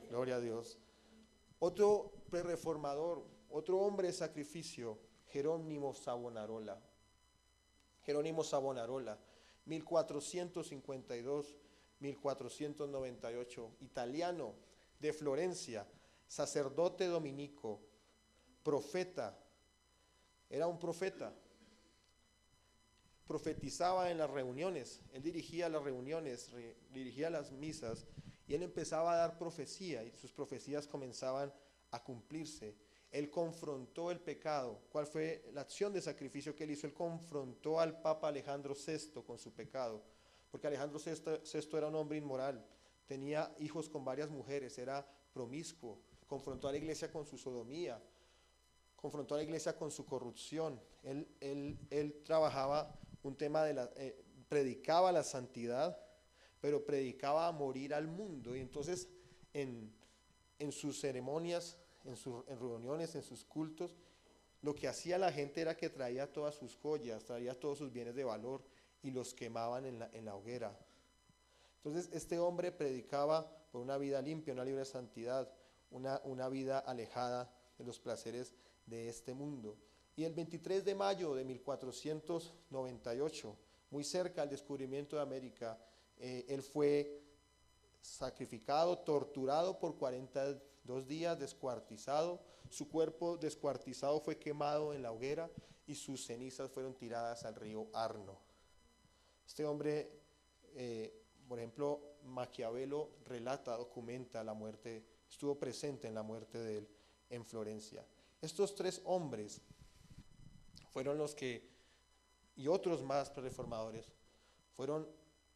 Gloria a Dios. Otro prerreformador, otro hombre de sacrificio, Jerónimo Savonarola. Jerónimo Savonarola, 1452-1498, italiano de Florencia, sacerdote dominico, profeta, era un profeta, profetizaba en las reuniones, él dirigía las reuniones, dirigía las misas, y él empezaba a dar profecía, y sus profecías comenzaban a cumplirse. Él confrontó el pecado. ¿Cuál fue la acción de sacrificio que él hizo? Él confrontó al Papa Alejandro VI con su pecado, porque Alejandro VI era un hombre inmoral, tenía hijos con varias mujeres, era promiscuo, confrontó a la iglesia con su sodomía, confrontó a la iglesia con su corrupción. Él trabajaba un tema predicaba la santidad, pero predicaba a morir al mundo. Y entonces en sus ceremonias, en reuniones, en sus cultos, lo que hacía la gente era que traía todas sus joyas, traía todos sus bienes de valor y los quemaban en la hoguera. Entonces este hombre predicaba por una vida limpia, una libre santidad, una vida alejada de los placeres de este mundo. Y el 23 de mayo de 1498, muy cerca al descubrimiento de América, él fue sacrificado, torturado por 42 días, descuartizado. Su cuerpo descuartizado fue quemado en la hoguera y sus cenizas fueron tiradas al río Arno. Este hombre, por ejemplo, Maquiavelo relata, documenta la muerte, estuvo presente en la muerte de él en Florencia. Estos 3 hombres fueron los que, y otros más reformadores, fueron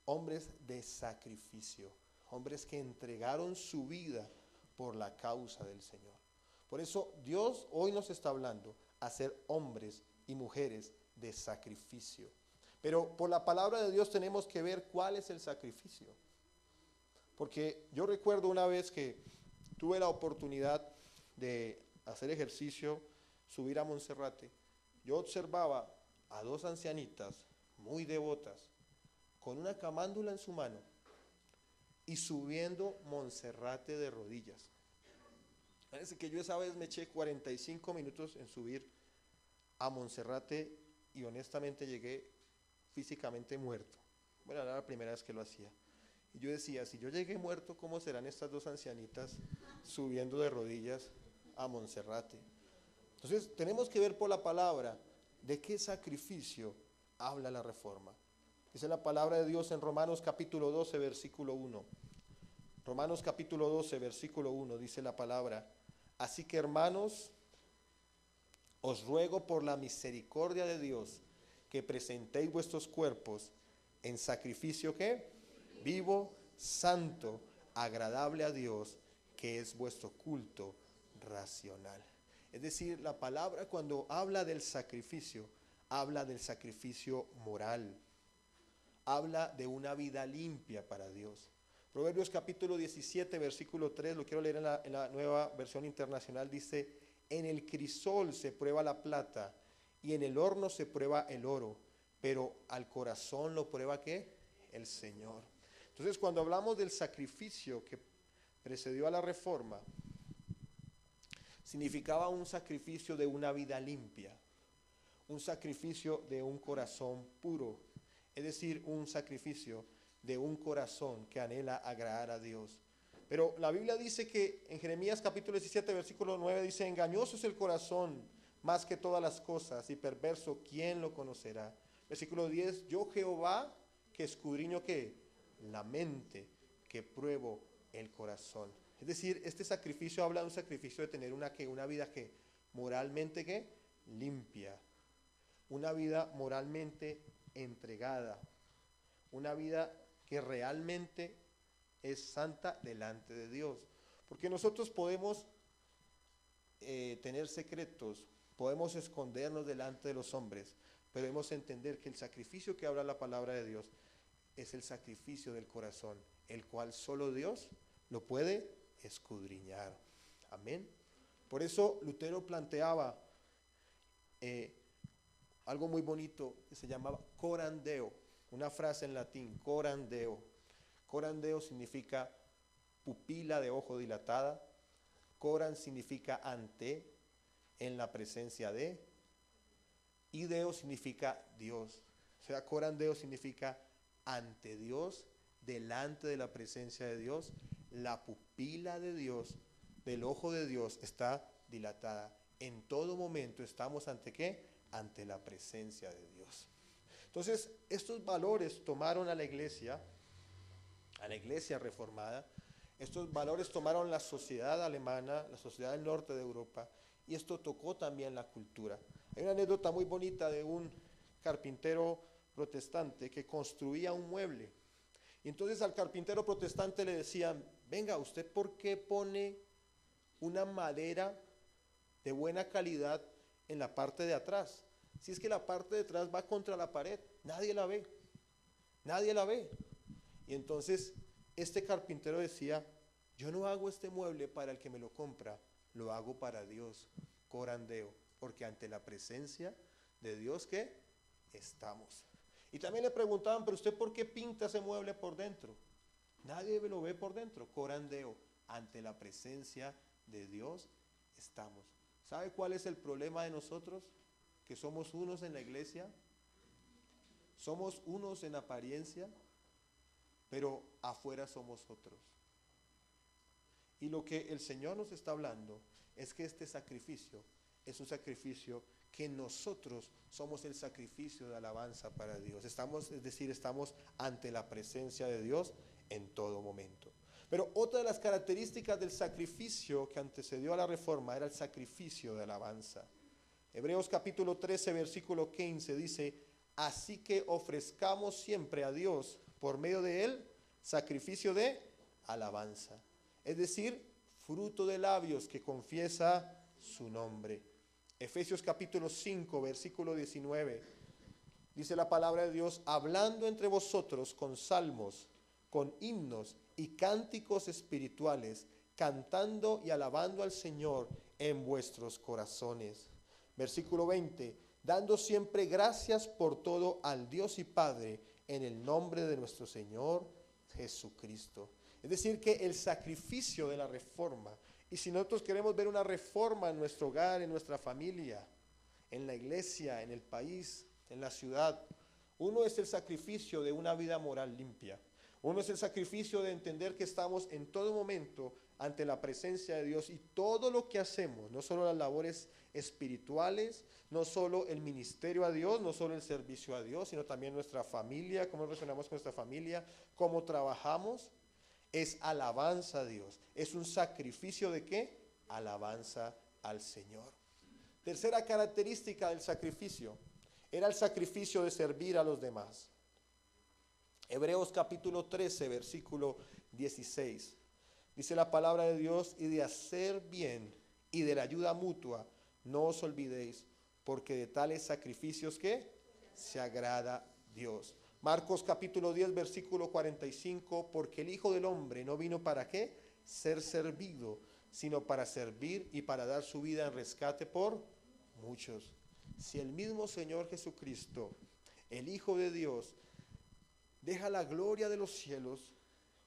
hombres de sacrificio, hombres que entregaron su vida por la causa del Señor. Por eso Dios hoy nos está hablando a ser hombres y mujeres de sacrificio. Pero por la palabra de Dios tenemos que ver cuál es el sacrificio. Porque yo recuerdo una vez que tuve la oportunidad de hacer ejercicio, subir a Monserrate. Yo observaba a 2 ancianitas muy devotas, con una camándula en su mano y subiendo Monserrate de rodillas. Parece que yo esa vez me eché 45 minutos en subir a Monserrate y honestamente llegué físicamente muerto. Bueno, era la primera vez que lo hacía. Y yo decía, si yo llegué muerto, ¿cómo serán estas 2 ancianitas subiendo de rodillas a Monserrate? Entonces, tenemos que ver por la palabra de qué sacrificio habla la reforma. Dice la palabra de Dios en Romanos capítulo 12, versículo 1. Romanos capítulo 12, versículo 1, dice la palabra: así que, hermanos, os ruego por la misericordia de Dios que presentéis vuestros cuerpos en sacrificio, ¿qué? Vivo, santo, agradable a Dios, que es vuestro culto racional. Es decir, la palabra cuando habla del sacrificio moral, habla de una vida limpia para Dios. Proverbios capítulo 17, versículo 3, lo quiero leer en la nueva versión internacional, dice: en el crisol se prueba la plata y en el horno se prueba el oro, pero al corazón lo prueba ¿qué? El Señor. Entonces, cuando hablamos del sacrificio que precedió a la reforma, significaba un sacrificio de una vida limpia, un sacrificio de un corazón puro, es decir, un sacrificio de un corazón que anhela agradar a Dios. Pero la Biblia dice que en Jeremías capítulo 17, versículo 9 dice: engañoso es el corazón más que todas las cosas y perverso, ¿quién lo conocerá? Versículo 10, yo Jehová que escudriño ¿qué? La mente, que pruebo el corazón. Es decir, este sacrificio habla de un sacrificio de tener una vida que moralmente ¿qué? Limpia, una vida moralmente entregada, una vida que realmente es santa delante de Dios. Porque nosotros podemos tener secretos, podemos escondernos delante de los hombres, pero debemos entender que el sacrificio que habla la palabra de Dios es el sacrificio del corazón, el cual solo Dios lo puede escudriñar. Amén. Por eso Lutero planteaba algo muy bonito que se llamaba coram Deo, una frase en latín, coram Deo. Coram Deo significa pupila de ojo dilatada, coram significa ante, en la presencia de, y Deo significa Dios. O sea, coram Deo significa ante Dios, delante de la presencia de Dios, la pupila de Dios, del ojo de Dios está dilatada. En todo momento estamos ante ¿qué? Ante la presencia de Dios. Entonces, estos valores tomaron a la iglesia reformada, estos valores tomaron la sociedad alemana, la sociedad del norte de Europa, y esto tocó también la cultura. Hay una anécdota muy bonita de un carpintero protestante que construía un mueble. Y entonces al carpintero protestante le decían, venga, ¿usted por qué pone una madera de buena calidad en la parte de atrás? Si es que la parte de atrás va contra la pared, nadie la ve, nadie la ve. Y entonces este carpintero decía, yo no hago este mueble para el que me lo compra, lo hago para Dios, coram Deo, porque ante la presencia de Dios, ¿qué? Estamos. Y también le preguntaban, pero usted ¿por qué pinta ese mueble por dentro? Nadie lo ve por dentro, coram Deo, ante la presencia de Dios estamos. ¿Sabe cuál es el problema de nosotros? Que somos unos en la iglesia, somos unos en apariencia, pero afuera somos otros. Y lo que el Señor nos está hablando es que este sacrificio es un sacrificio que nosotros somos el sacrificio de alabanza para Dios. Es decir, estamos ante la presencia de Dios en todo momento. Pero otra de las características del sacrificio que antecedió a la reforma era el sacrificio de alabanza. Hebreos capítulo 13, versículo 15 dice, así que ofrezcamos siempre a Dios por medio de él sacrificio de alabanza. Es decir, fruto de labios que confiesa su nombre. Efesios capítulo 5, versículo 19, dice la palabra de Dios, hablando entre vosotros con salmos, con himnos y cánticos espirituales, cantando y alabando al Señor en vuestros corazones. Versículo 20, dando siempre gracias por todo al Dios y Padre, en el nombre de nuestro Señor Jesucristo. Es decir, que el sacrificio de la reforma, y si nosotros queremos ver una reforma en nuestro hogar, en nuestra familia, en la iglesia, en el país, en la ciudad, uno es el sacrificio de una vida moral limpia. Uno es el sacrificio de entender que estamos en todo momento ante la presencia de Dios y todo lo que hacemos, no solo las labores espirituales, no solo el ministerio a Dios, no solo el servicio a Dios, sino también nuestra familia, cómo relacionamos con nuestra familia, cómo trabajamos, es alabanza a Dios. ¿Es un sacrificio de qué? Alabanza al Señor. Tercera característica del sacrificio, era el sacrificio de servir a los demás. Hebreos capítulo 13, versículo 16. Dice la palabra de Dios, y de hacer bien y de la ayuda mutua, no os olvidéis, porque de tales sacrificios que se agrada Dios. Marcos capítulo 10, versículo 45, porque el Hijo del Hombre no vino para ¿qué? Ser servido, sino para servir y para dar su vida en rescate por muchos. Si el mismo Señor Jesucristo, el Hijo de Dios, deja la gloria de los cielos,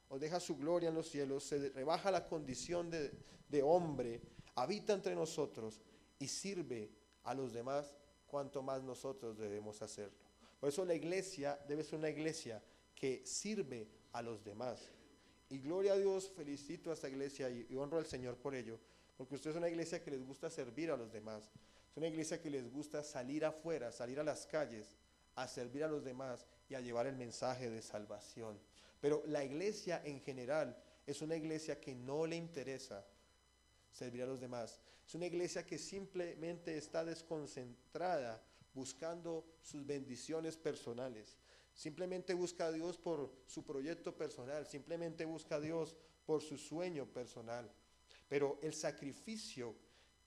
o deja su gloria en los cielos, se rebaja la condición de hombre, habita entre nosotros y sirve a los demás, cuanto más nosotros debemos hacerlo. Por eso la iglesia debe ser una iglesia que sirve a los demás. Y gloria a Dios, felicito a esta iglesia y honro al Señor por ello, porque usted es una iglesia que les gusta servir a los demás. Es una iglesia que les gusta salir afuera, salir a las calles, a servir a los demás y a llevar el mensaje de salvación. Pero la iglesia en general es una iglesia que no le interesa servir a los demás. Es una iglesia que simplemente está desconcentrada buscando sus bendiciones personales. Simplemente busca a Dios por su proyecto personal, simplemente busca a Dios por su sueño personal. Pero el sacrificio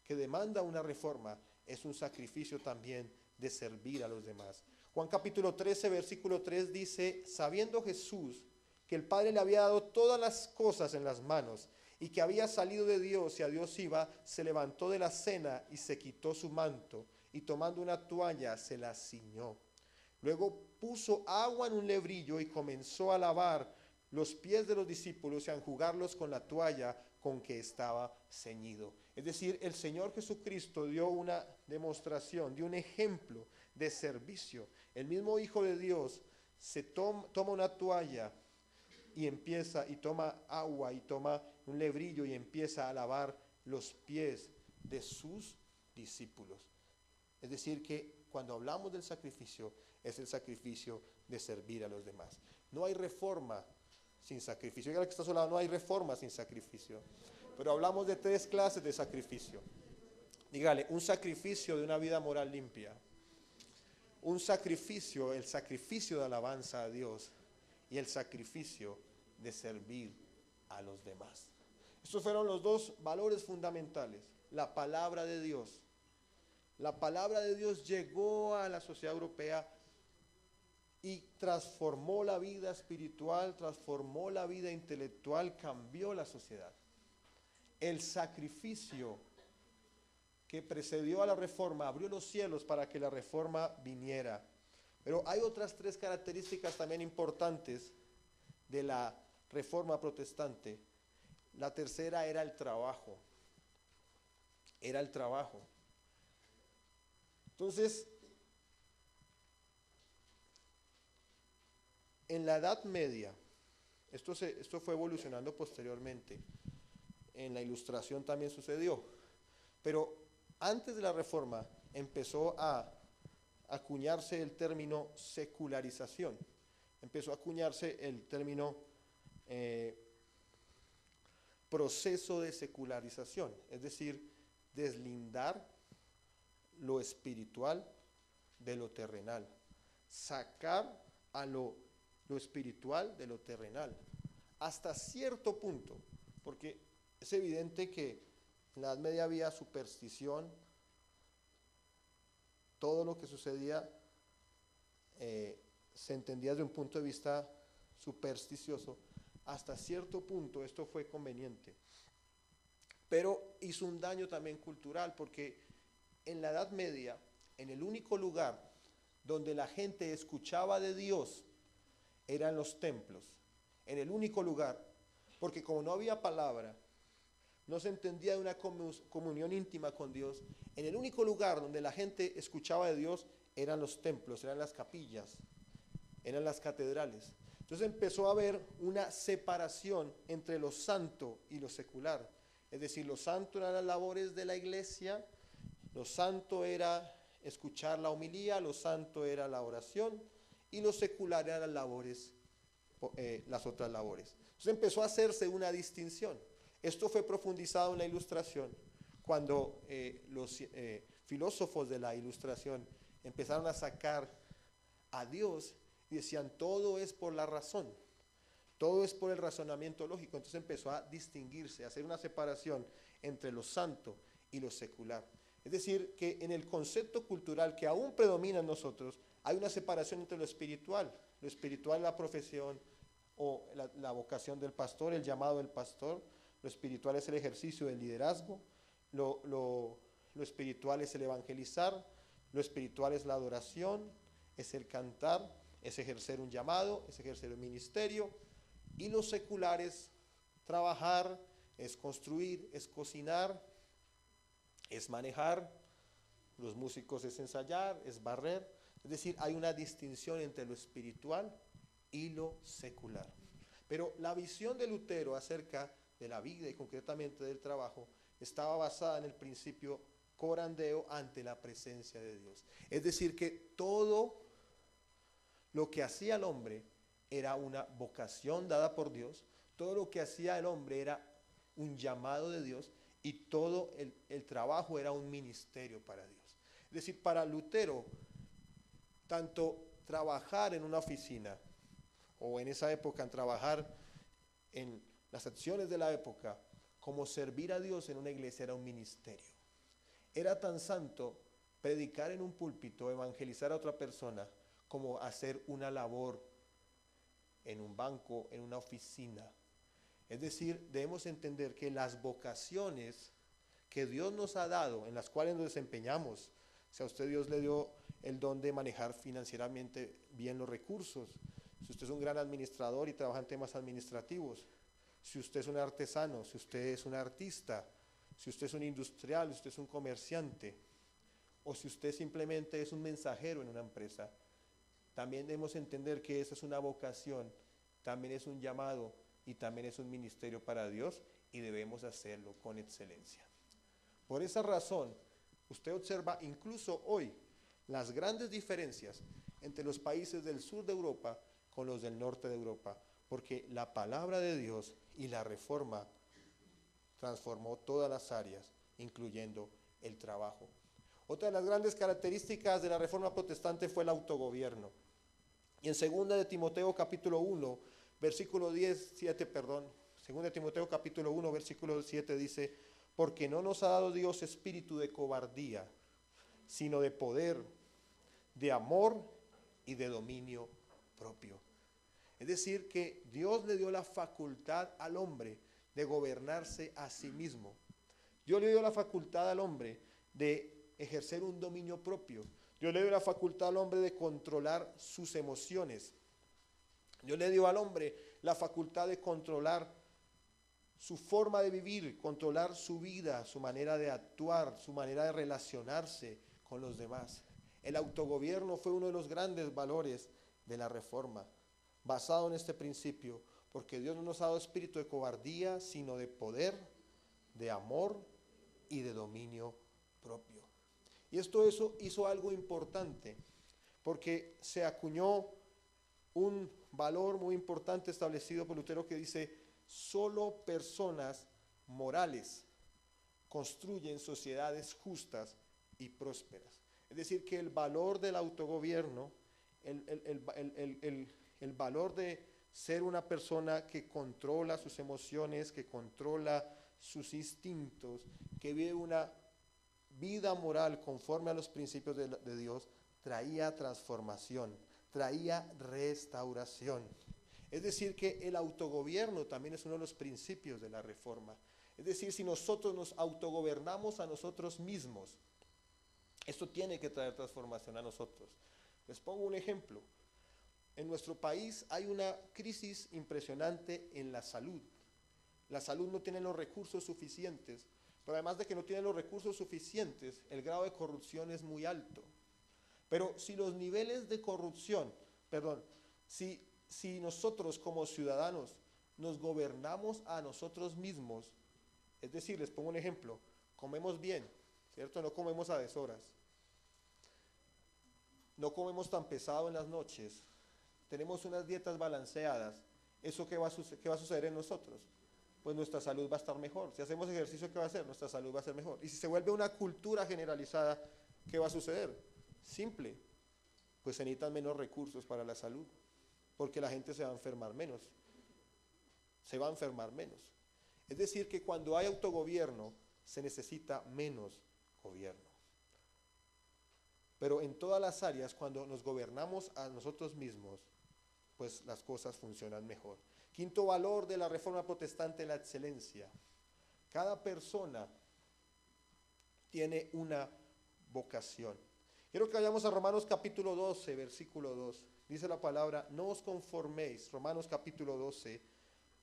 que demanda una reforma es un sacrificio también de servir a los demás. Juan capítulo 13, versículo 3 dice, sabiendo Jesús que el Padre le había dado todas las cosas en las manos y que había salido de Dios y a Dios iba, se levantó de la cena y se quitó su manto y tomando una toalla se la ciñó. Luego puso agua en un lebrillo y comenzó a lavar los pies de los discípulos y a enjugarlos con la toalla con que estaba ceñido. Es decir, el Señor Jesucristo dio una demostración, dio un ejemplo de servicio. El mismo Hijo de Dios se toma una toalla y toma agua y toma un lebrillo y empieza a lavar los pies de sus discípulos. Es decir, que cuando hablamos del sacrificio, es el sacrificio de servir a los demás. No hay reforma sin sacrificio. Dígale que está a su lado, no hay reforma sin sacrificio. Pero hablamos de 3 clases de sacrificio. Dígale, un sacrificio de una vida moral limpia. Un sacrificio, el sacrificio de alabanza a Dios. Y el sacrificio de servir a los demás. Estos fueron los 2 valores fundamentales. La palabra de Dios. La palabra de Dios llegó a la sociedad europea y transformó la vida espiritual, transformó la vida intelectual, cambió la sociedad. El sacrificio que precedió a la reforma abrió los cielos para que la reforma viniera. Pero hay otras 3 características también importantes de la reforma protestante. La tercera era el trabajo. Era el trabajo. Entonces, en la Edad Media, esto fue evolucionando posteriormente, en la Ilustración también sucedió, pero antes de la Reforma empezó a acuñarse el término secularización, empezó a acuñarse el término proceso de secularización, es decir, deslindar lo espiritual de lo terrenal, sacar a lo espiritual de lo terrenal, hasta cierto punto, porque es evidente que en la Edad Media había superstición, todo lo que sucedía se entendía desde un punto de vista supersticioso, hasta cierto punto esto fue conveniente, pero hizo un daño también cultural, porque en la Edad Media, en el único lugar donde la gente escuchaba de Dios, eran los templos, en el único lugar, porque como no había palabra, no se entendía de una comunión íntima con Dios, en el único lugar donde la gente escuchaba de Dios eran los templos, eran las capillas, eran las catedrales. Entonces empezó a haber una separación entre lo santo y lo secular, es decir, lo santo eran las labores de la iglesia, lo santo era escuchar la homilía, lo santo era la oración, y lo secular eran las otras labores. Entonces empezó a hacerse una distinción. Esto fue profundizado en la Ilustración, cuando los filósofos de la Ilustración empezaron a sacar a Dios y decían, todo es por la razón, todo es por el razonamiento lógico. Entonces empezó a distinguirse, a hacer una separación entre lo santo y lo secular. Es decir, que en el concepto cultural que aún predomina en nosotros, hay una separación entre lo espiritual es la profesión o la vocación del pastor, el llamado del pastor, lo espiritual es el ejercicio del liderazgo, lo espiritual es el evangelizar, lo espiritual es la adoración, es el cantar, es ejercer un llamado, es ejercer un ministerio, y lo secular es trabajar, es construir, es cocinar, es manejar, los músicos es ensayar, es barrer. Es decir, hay una distinción entre lo espiritual y lo secular. Pero la visión de Lutero acerca de la vida y concretamente del trabajo estaba basada en el principio corandeo ante la presencia de Dios. Es decir, que todo lo que hacía el hombre era una vocación dada por Dios, todo lo que hacía el hombre era un llamado de Dios y todo el trabajo era un ministerio para Dios. Es decir, para Lutero, tanto trabajar en una oficina o en esa época en trabajar en las acciones de la época como servir a Dios en una iglesia era un ministerio. Era tan santo predicar en un púlpito, evangelizar a otra persona, como hacer una labor en un banco, en una oficina. Es decir, debemos entender que las vocaciones que Dios nos ha dado, en las cuales nos desempeñamos, si a usted Dios le dio el don de manejar financieramente bien los recursos, si usted es un gran administrador y trabaja en temas administrativos, si usted es un artesano, si usted es un artista, si usted es un industrial, si usted es un comerciante, o si usted simplemente es un mensajero en una empresa, también debemos entender que esa es una vocación, también es un llamado y también es un ministerio para Dios y debemos hacerlo con excelencia. Por esa razón, usted observa incluso hoy las grandes diferencias entre los países del sur de Europa con los del norte de Europa, porque la palabra de Dios y la reforma transformó todas las áreas, incluyendo el trabajo. Otra de las grandes características de la reforma protestante fue el autogobierno. Y en 2 de Timoteo capítulo 1, versículo 2 de Timoteo capítulo 1, versículo 7 dice, porque no nos ha dado Dios espíritu de cobardía, sino de poder, de amor y de dominio propio. Es decir, que Dios le dio la facultad al hombre de gobernarse a sí mismo. Dios le dio la facultad al hombre de ejercer un dominio propio. Dios le dio la facultad al hombre de controlar sus emociones. Dios le dio al hombre la facultad de controlar su forma de vivir, controlar su vida, su manera de actuar, su manera de relacionarse con los demás. El autogobierno fue uno de los grandes valores de la reforma, basado en este principio, porque Dios no nos ha dado espíritu de cobardía, sino de poder, de amor y de dominio propio. Y esto hizo algo importante, porque se acuñó un valor muy importante establecido por Lutero que dice, solo personas morales construyen sociedades justas y prósperas. Es decir, que el valor del autogobierno, el valor de ser una persona que controla sus emociones, que controla sus instintos, que vive una vida moral conforme a los principios de Dios, traía transformación, traía restauración. Es decir, que el autogobierno también es uno de los principios de la reforma. Es decir, si nosotros nos autogobernamos a nosotros mismos, esto tiene que traer transformación a nosotros. Les pongo un ejemplo. En nuestro país hay una crisis impresionante en la salud. La salud no tiene los recursos suficientes, pero además de que no tiene los recursos suficientes, el grado de corrupción es muy alto. Pero si los niveles de corrupción, si nosotros como ciudadanos nos gobernamos a nosotros mismos, es decir, les pongo un ejemplo, comemos bien, ¿cierto? No comemos a deshoras, no comemos tan pesado en las noches, tenemos unas dietas balanceadas, ¿eso qué va a suceder en nosotros? Pues nuestra salud va a estar mejor. Si hacemos ejercicio, ¿qué va a hacer? Nuestra salud va a ser mejor. Y si se vuelve una cultura generalizada, ¿qué va a suceder? Simple, pues se necesitan menos recursos para la salud, porque la gente se va a enfermar menos. Es decir, que cuando hay autogobierno, se necesita menos gobierno. Pero en todas las áreas, cuando nos gobernamos a nosotros mismos, pues las cosas funcionan mejor. Quinto valor de la reforma protestante, la excelencia. Cada persona tiene una vocación. Quiero que vayamos a Romanos capítulo 12, versículo 2. Dice la palabra, no os conforméis, Romanos capítulo 12,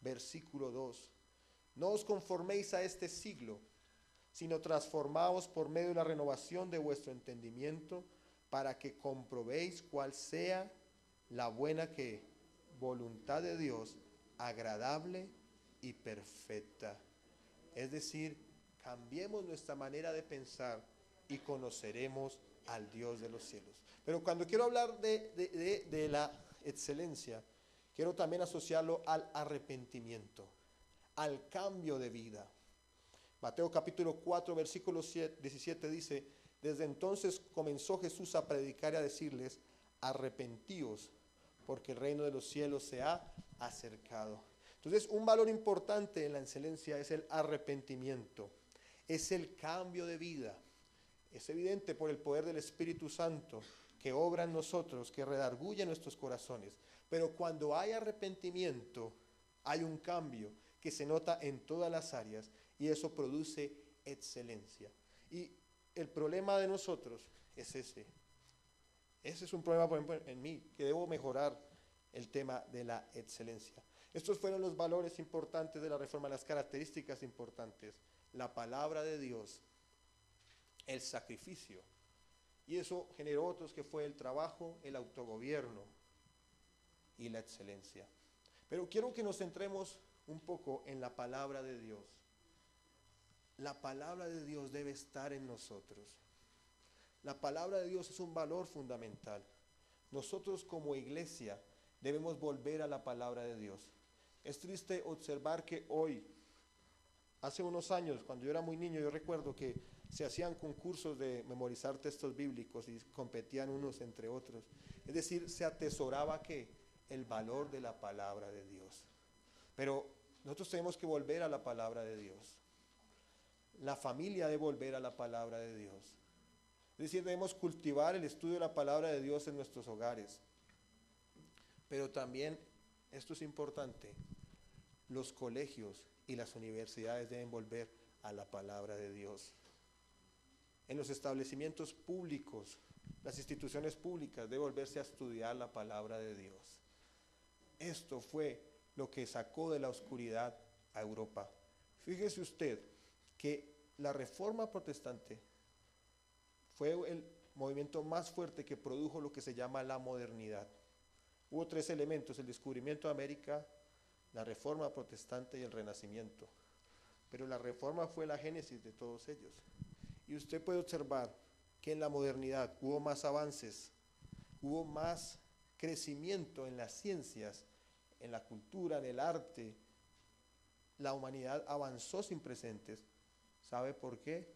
versículo 2. No os conforméis a este siglo, sino transformaos por medio de la renovación de vuestro entendimiento, para que comprobéis cuál sea la buena voluntad de Dios, agradable y perfecta. Es decir, cambiemos nuestra manera de pensar y conoceremos al Dios de los cielos. Pero cuando quiero hablar de la excelencia, quiero también asociarlo al arrepentimiento, al cambio de vida. Mateo capítulo 4, versículo 17 dice, desde entonces comenzó Jesús a predicar y a decirles, arrepentíos, porque el reino de los cielos se ha acercado. Entonces, un valor importante en la excelencia es el arrepentimiento, es el cambio de vida. Es evidente por el poder del Espíritu Santo que obra en nosotros, que redarguye nuestros corazones. Pero cuando hay arrepentimiento, hay un cambio que se nota en todas las áreas y eso produce excelencia. Y el problema de nosotros es ese. Ese es un problema, por ejemplo, en mí, que debo mejorar el tema de la excelencia. Estos fueron los valores importantes de la reforma, las características importantes. La palabra de Dios, el sacrificio. Y eso generó otros que fue el trabajo, el autogobierno y la excelencia. Pero quiero que nos centremos un poco en la palabra de Dios. La palabra de Dios debe estar en nosotros. La palabra de Dios es un valor fundamental. Nosotros como iglesia debemos volver a la palabra de Dios. Es triste observar que hoy, hace unos años, cuando yo era muy niño, yo recuerdo que se hacían concursos de memorizar textos bíblicos y competían unos entre otros. Es decir, se atesoraba ¿qué? El valor de la palabra de Dios. Pero nosotros tenemos que volver a la palabra de Dios. La familia debe volver a la palabra de Dios. Es decir, debemos cultivar el estudio de la palabra de Dios en nuestros hogares. Pero también, esto es importante, los colegios y las universidades deben volver a la palabra de Dios. En los establecimientos públicos, las instituciones públicas deben volverse a estudiar la palabra de Dios. Esto fue lo que sacó de la oscuridad a Europa. Fíjese usted que la reforma protestante fue el movimiento más fuerte que produjo lo que se llama la modernidad. Hubo tres elementos: el descubrimiento de América, la reforma protestante y el renacimiento. Pero la reforma fue la génesis de todos ellos. Y usted puede observar que en la modernidad hubo más avances, hubo más crecimiento en las ciencias, en la cultura, en el arte. La humanidad avanzó sin precedentes. ¿Sabe por qué?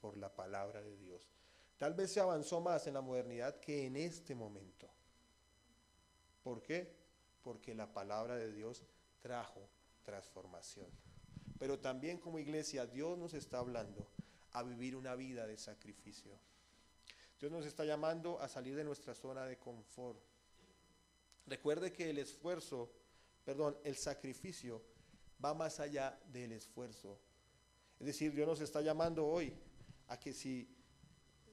Por la palabra de Dios. Tal vez se avanzó más en la modernidad que en este momento. ¿Por qué? Porque la palabra de Dios trajo transformación. Pero también como iglesia, Dios nos está hablando a vivir una vida de sacrificio. Dios nos está llamando a salir de nuestra zona de confort. Recuerde que el sacrificio va más allá del esfuerzo. Es decir, Dios nos está llamando hoy a que si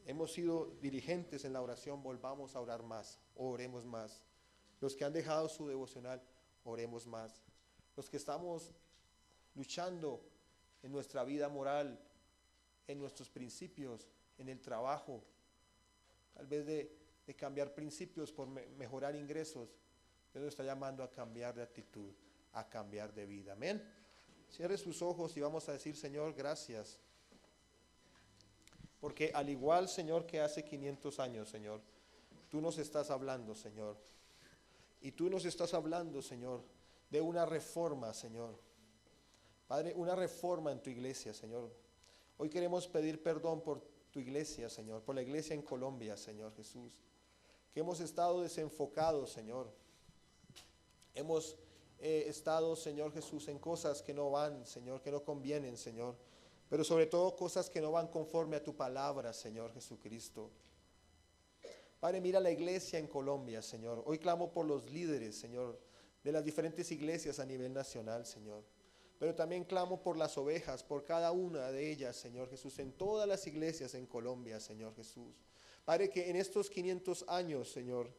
hemos sido diligentes en la oración, volvamos a orar más, o oremos más. Los que han dejado su devocional, oremos más. Los que estamos luchando en nuestra vida moral, en nuestros principios, en el trabajo, tal vez de cambiar principios por mejorar ingresos, Dios nos está llamando a cambiar de actitud, a cambiar de vida. Amén. Cierre sus ojos y vamos a decir: Señor, gracias. Porque al igual, Señor, que hace 500 años, Señor, tú nos estás hablando, Señor. Y tú nos estás hablando, Señor, de una reforma, Señor. Padre, una reforma en tu iglesia, Señor. Hoy queremos pedir perdón por tu iglesia, Señor, por la iglesia en Colombia, Señor Jesús. Que hemos estado desenfocados, Señor. Hemos estado, Señor Jesús, en cosas que no van, Señor, que no convienen, Señor. Pero sobre todo cosas que no van conforme a tu palabra, Señor Jesucristo. Padre, mira la iglesia en Colombia, Señor. Hoy clamo por los líderes, Señor, de las diferentes iglesias a nivel nacional, Señor. Pero también clamo por las ovejas, por cada una de ellas, Señor Jesús, en todas las iglesias en Colombia, Señor Jesús. Padre, que en estos 500 años, Señor,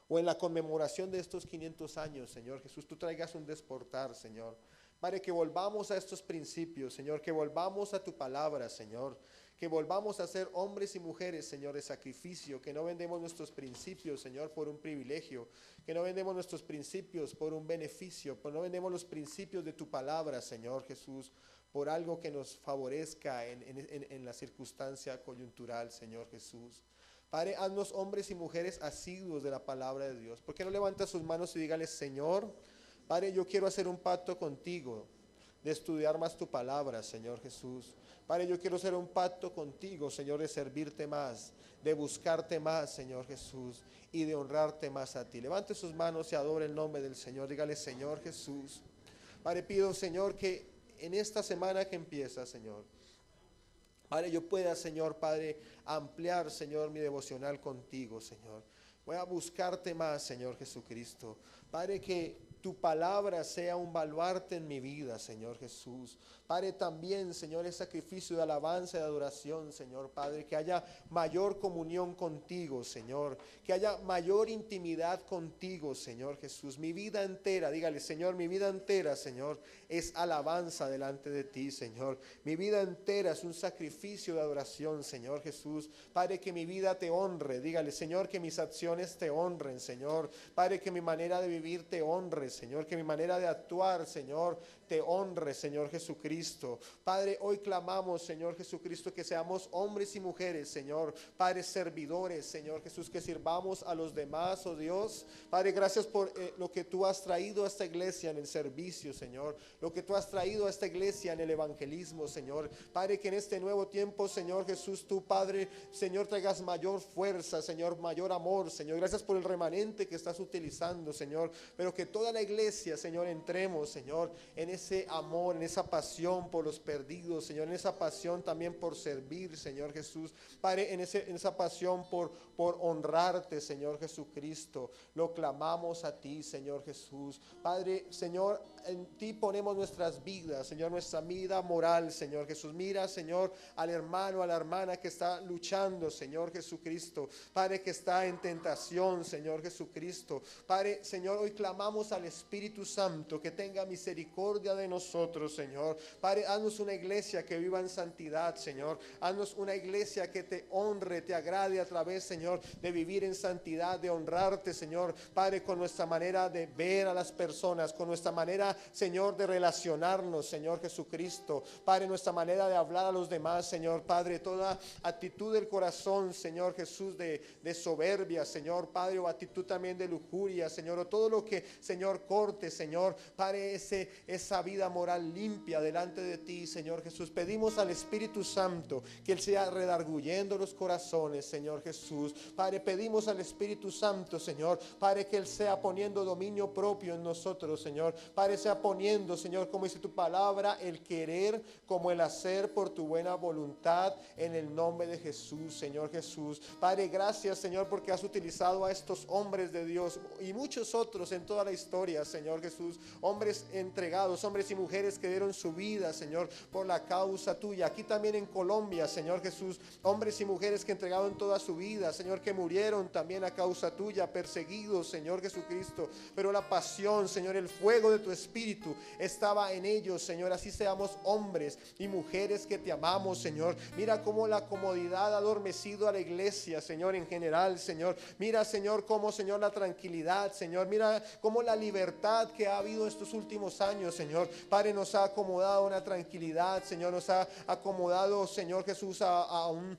o en la conmemoración de estos 500 años, Señor Jesús, tú traigas un despertar, Señor. Padre, que volvamos a estos principios, Señor, que volvamos a tu palabra, Señor, que volvamos a ser hombres y mujeres, Señor, de sacrificio, que no vendemos nuestros principios, Señor, por un privilegio, que no vendemos nuestros principios por un beneficio, que no vendemos los principios de tu palabra, Señor Jesús, por algo que nos favorezca en la circunstancia coyuntural, Señor Jesús. Padre, haznos hombres y mujeres asiduos de la palabra de Dios. ¿Por qué no levanta sus manos y dígale: Señor, Padre, yo quiero hacer un pacto contigo de estudiar más tu palabra, Señor Jesús. Padre, yo quiero hacer un pacto contigo, Señor, de servirte más, de buscarte más, Señor Jesús, y de honrarte más a ti. Levante sus manos y adore el nombre del Señor. Dígale: Señor Jesús. Padre, pido, Señor, que en esta semana que empieza, Señor, Padre, yo pueda, Señor, Padre, ampliar, Señor, mi devocional contigo, Señor. Voy a buscarte más, Señor Jesucristo. Padre, que tu palabra sea un baluarte en mi vida, Señor Jesús. Padre, también, Señor, es sacrificio de alabanza y de adoración, Señor. Padre, que haya mayor comunión contigo, Señor. Que haya mayor intimidad contigo, Señor Jesús. Mi vida entera, dígale, Señor, mi vida entera, Señor, es alabanza delante de ti, Señor. Mi vida entera es un sacrificio de adoración, Señor Jesús. Padre, que mi vida te honre. Dígale, Señor, que mis acciones te honren, Señor. Padre, que mi manera de vivir te honre, Señor. Que mi manera de actuar, Señor, te honre, Señor Jesucristo. Padre, hoy clamamos, Señor Jesucristo, que seamos hombres y mujeres, Señor. Padre, servidores, Señor Jesús, que sirvamos a los demás, oh Dios. Padre, gracias por lo que tú has traído a esta iglesia en el servicio, Señor. Lo que tú has traído a esta iglesia en el evangelismo, Señor. Padre, que en este nuevo tiempo, Señor Jesús, tú, Padre, Señor, traigas mayor fuerza, Señor, mayor amor, Señor. Gracias por el remanente que estás utilizando, Señor. Pero que toda la iglesia, Señor, entremos, Señor, en ese amor, en esa pasión por los perdidos, Señor, en esa pasión también por servir, Señor Jesús. Padre, en esa pasión por honrarte, Señor Jesucristo. Lo clamamos a ti, Señor Jesús. Padre, Señor, en ti ponemos nuestras vidas, Señor, nuestra vida moral, Señor Jesús. Mira, Señor, al hermano, a la hermana que está luchando, Señor Jesucristo. Padre, que está en tentación, Señor Jesucristo. Padre, Señor, hoy clamamos al Espíritu Santo que tenga misericordia de nosotros, Señor. Padre, haznos una iglesia que viva en santidad, Señor. Haznos una iglesia que te honre, te agrade a través, Señor, de vivir en santidad, de honrarte, Señor. Padre, con nuestra manera de ver a las personas, con nuestra manera, Señor, de relacionarnos, Señor Jesucristo. Padre, nuestra manera de hablar a los demás, Señor. Padre, toda actitud del corazón, Señor Jesús, de soberbia, Señor. Padre, o actitud también de lujuria, Señor. O todo lo que, Señor, corte, Señor. Padre, esa vida moral limpia delante de ti, Señor Jesús. Pedimos al Espíritu Santo que Él sea redarguyendo los corazones, Señor Jesús. Padre, pedimos al Espíritu Santo, Señor, Padre, que Él sea poniendo dominio propio en nosotros, Señor. Padre, sea poniendo, Señor, como dice tu palabra, el querer como el hacer por tu buena voluntad, en el nombre de Jesús, Señor Jesús. Padre, gracias, Señor, porque has utilizado a estos hombres de Dios y muchos otros en toda la historia, Señor Jesús. Hombres entregados, hombres y mujeres que dieron su vida, Señor, por la causa tuya. Aquí también en Colombia, Señor Jesús, hombres y mujeres que entregaron toda su vida, Señor, que murieron también a causa tuya, perseguidos, Señor Jesucristo. Pero la pasión, Señor, el fuego de tu Espíritu estaba en ellos, Señor. Así seamos hombres y mujeres que te amamos, Señor. Mira cómo la comodidad ha adormecido a la iglesia, Señor, en general, Señor. Mira, Señor, cómo, Señor, la tranquilidad, Señor. Mira cómo la libertad que ha habido estos últimos años, Señor. Padre, nos ha acomodado una tranquilidad, Señor. Nos ha acomodado, Señor Jesús, a un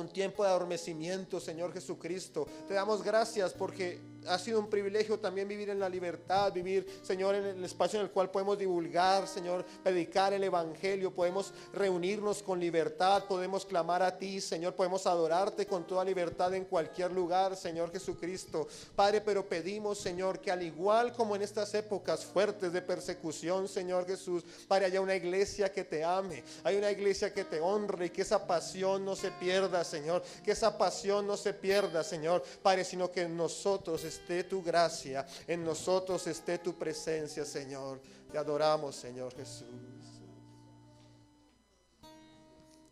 tiempo de adormecimiento, Señor Jesucristo. Te damos gracias porque ha sido un privilegio también vivir en la libertad, vivir, Señor, en el espacio en el cual podemos divulgar, Señor, predicar el evangelio, podemos reunirnos con libertad, podemos clamar a ti, Señor, podemos adorarte con toda libertad en cualquier lugar, Señor Jesucristo. Padre, pero pedimos, Señor, que al igual como en estas épocas fuertes de persecución, Señor Jesús, Padre, haya una iglesia que te ame, hay una iglesia que te honre y que esa pasión no se pierda, Señor, que esa pasión no se pierda, Señor, Padre, sino que en nosotros esté tu gracia, en nosotros esté tu presencia, Señor. Te adoramos, Señor Jesús.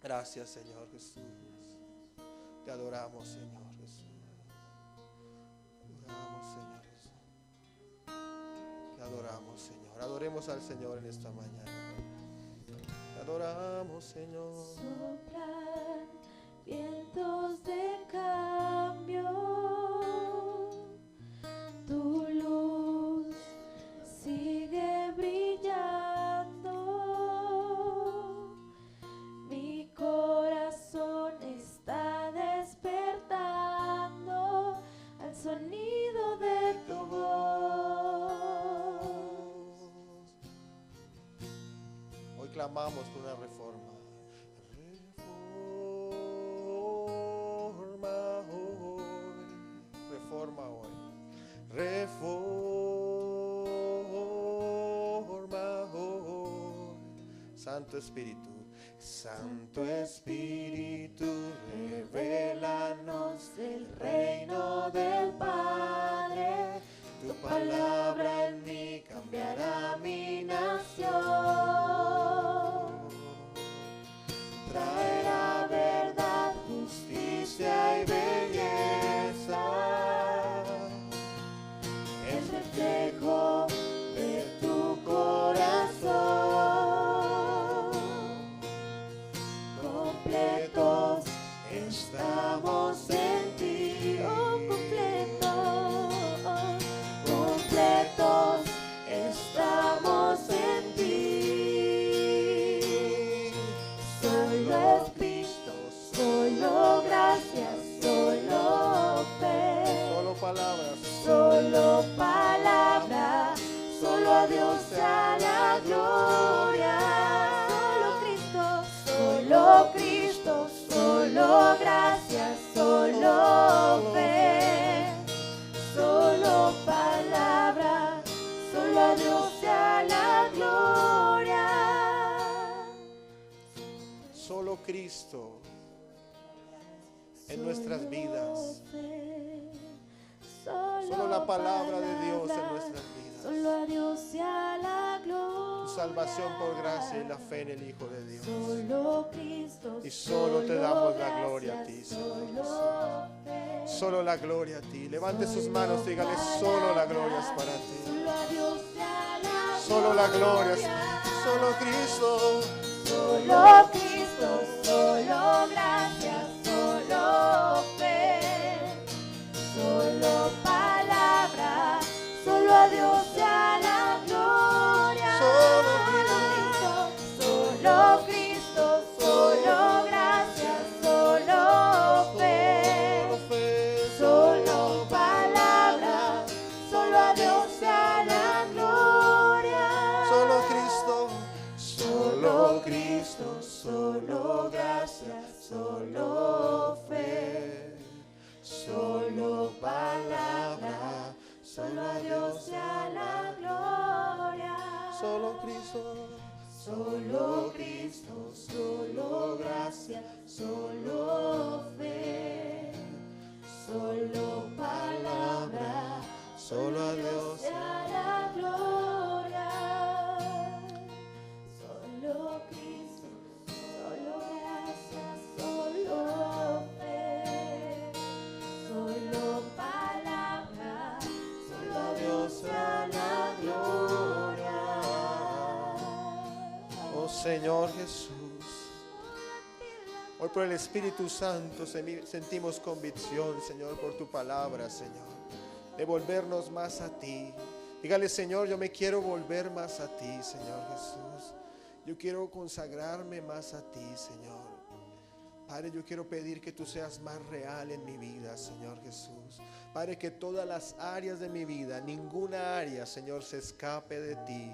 Gracias, Señor Jesús. Te adoramos, Señor Jesús. Te adoramos, Señor Jesús. Te adoramos, Señor. Adoremos al Señor en esta mañana. Te adoramos, Señor. Soplan vientos de cambio. Tu luz sigue brillando, mi corazón está despertando al sonido de tu voz. Hoy clamamos por una reforma. Reforma hoy. Reforma hoy, Santo Espíritu, Santo Espíritu, revélanos el reino del Padre. Tu palabra en mí cambiará mi nación. Traerá verdad, justicia y belleza. El reflejo de tu corazón. Completos estamos en ti. Oh, Completos estamos en ti. solo es Cristo, solo gracias, solo fe, Solo palabras. solo palabra, solo a Dios sea la gloria. Solo Cristo, solo gracias, solo fe, solo palabra, solo a Dios sea la gloria. Solo Cristo en nuestras vidas. Solo la palabra de Dios en nuestras vidas. Solo a Dios sea la gloria. Tu salvación por gracia y la fe en el Hijo de Dios. Solo Cristo. Y solo te damos la gloria a ti, Señor Solo fe. Solo la gloria a ti. Levante sus manos, dígale, solo la gloria es para ti. Solo a Dios sea la Solo la gloria es solo Cristo. Solo Cristo, solo gracias, solo fe, solo palabra, solo a Dios sea la gloria. Solo Cristo, solo gracias, solo fe, solo palabra, solo a Dios sea la gloria. Solo Cristo. Solo Cristo, solo gracias, solo fe, solo palabra, solo a Dios sea la gloria. Solo Cristo. Solo Cristo, solo gracias, solo fe, solo palabra, Solo a Dios. sea la gloria. Solo Cristo, solo gracias, solo fe, solo palabra, solo a Dios sea la gloria. Oh Señor Jesús. Hoy por el Espíritu Santo sentimos convicción, Señor, por tu palabra, Señor, de volvernos más a ti. Dígale, Señor, yo me quiero volver más a ti, Señor Jesús. Yo quiero consagrarme más a ti, Señor. Padre, yo quiero pedir que tú seas más real en mi vida, Señor Jesús. Padre, que todas las áreas de mi vida, ninguna área, Señor, se escape de ti.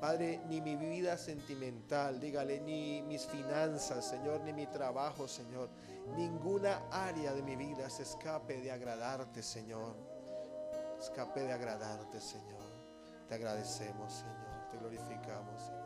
Padre, ni mi vida sentimental, dígale, ni mis finanzas, Señor, ni mi trabajo, Señor. Ninguna área de mi vida se escape de agradarte, Señor. Escape de agradarte, Señor. Te agradecemos, Señor. Te glorificamos, Señor.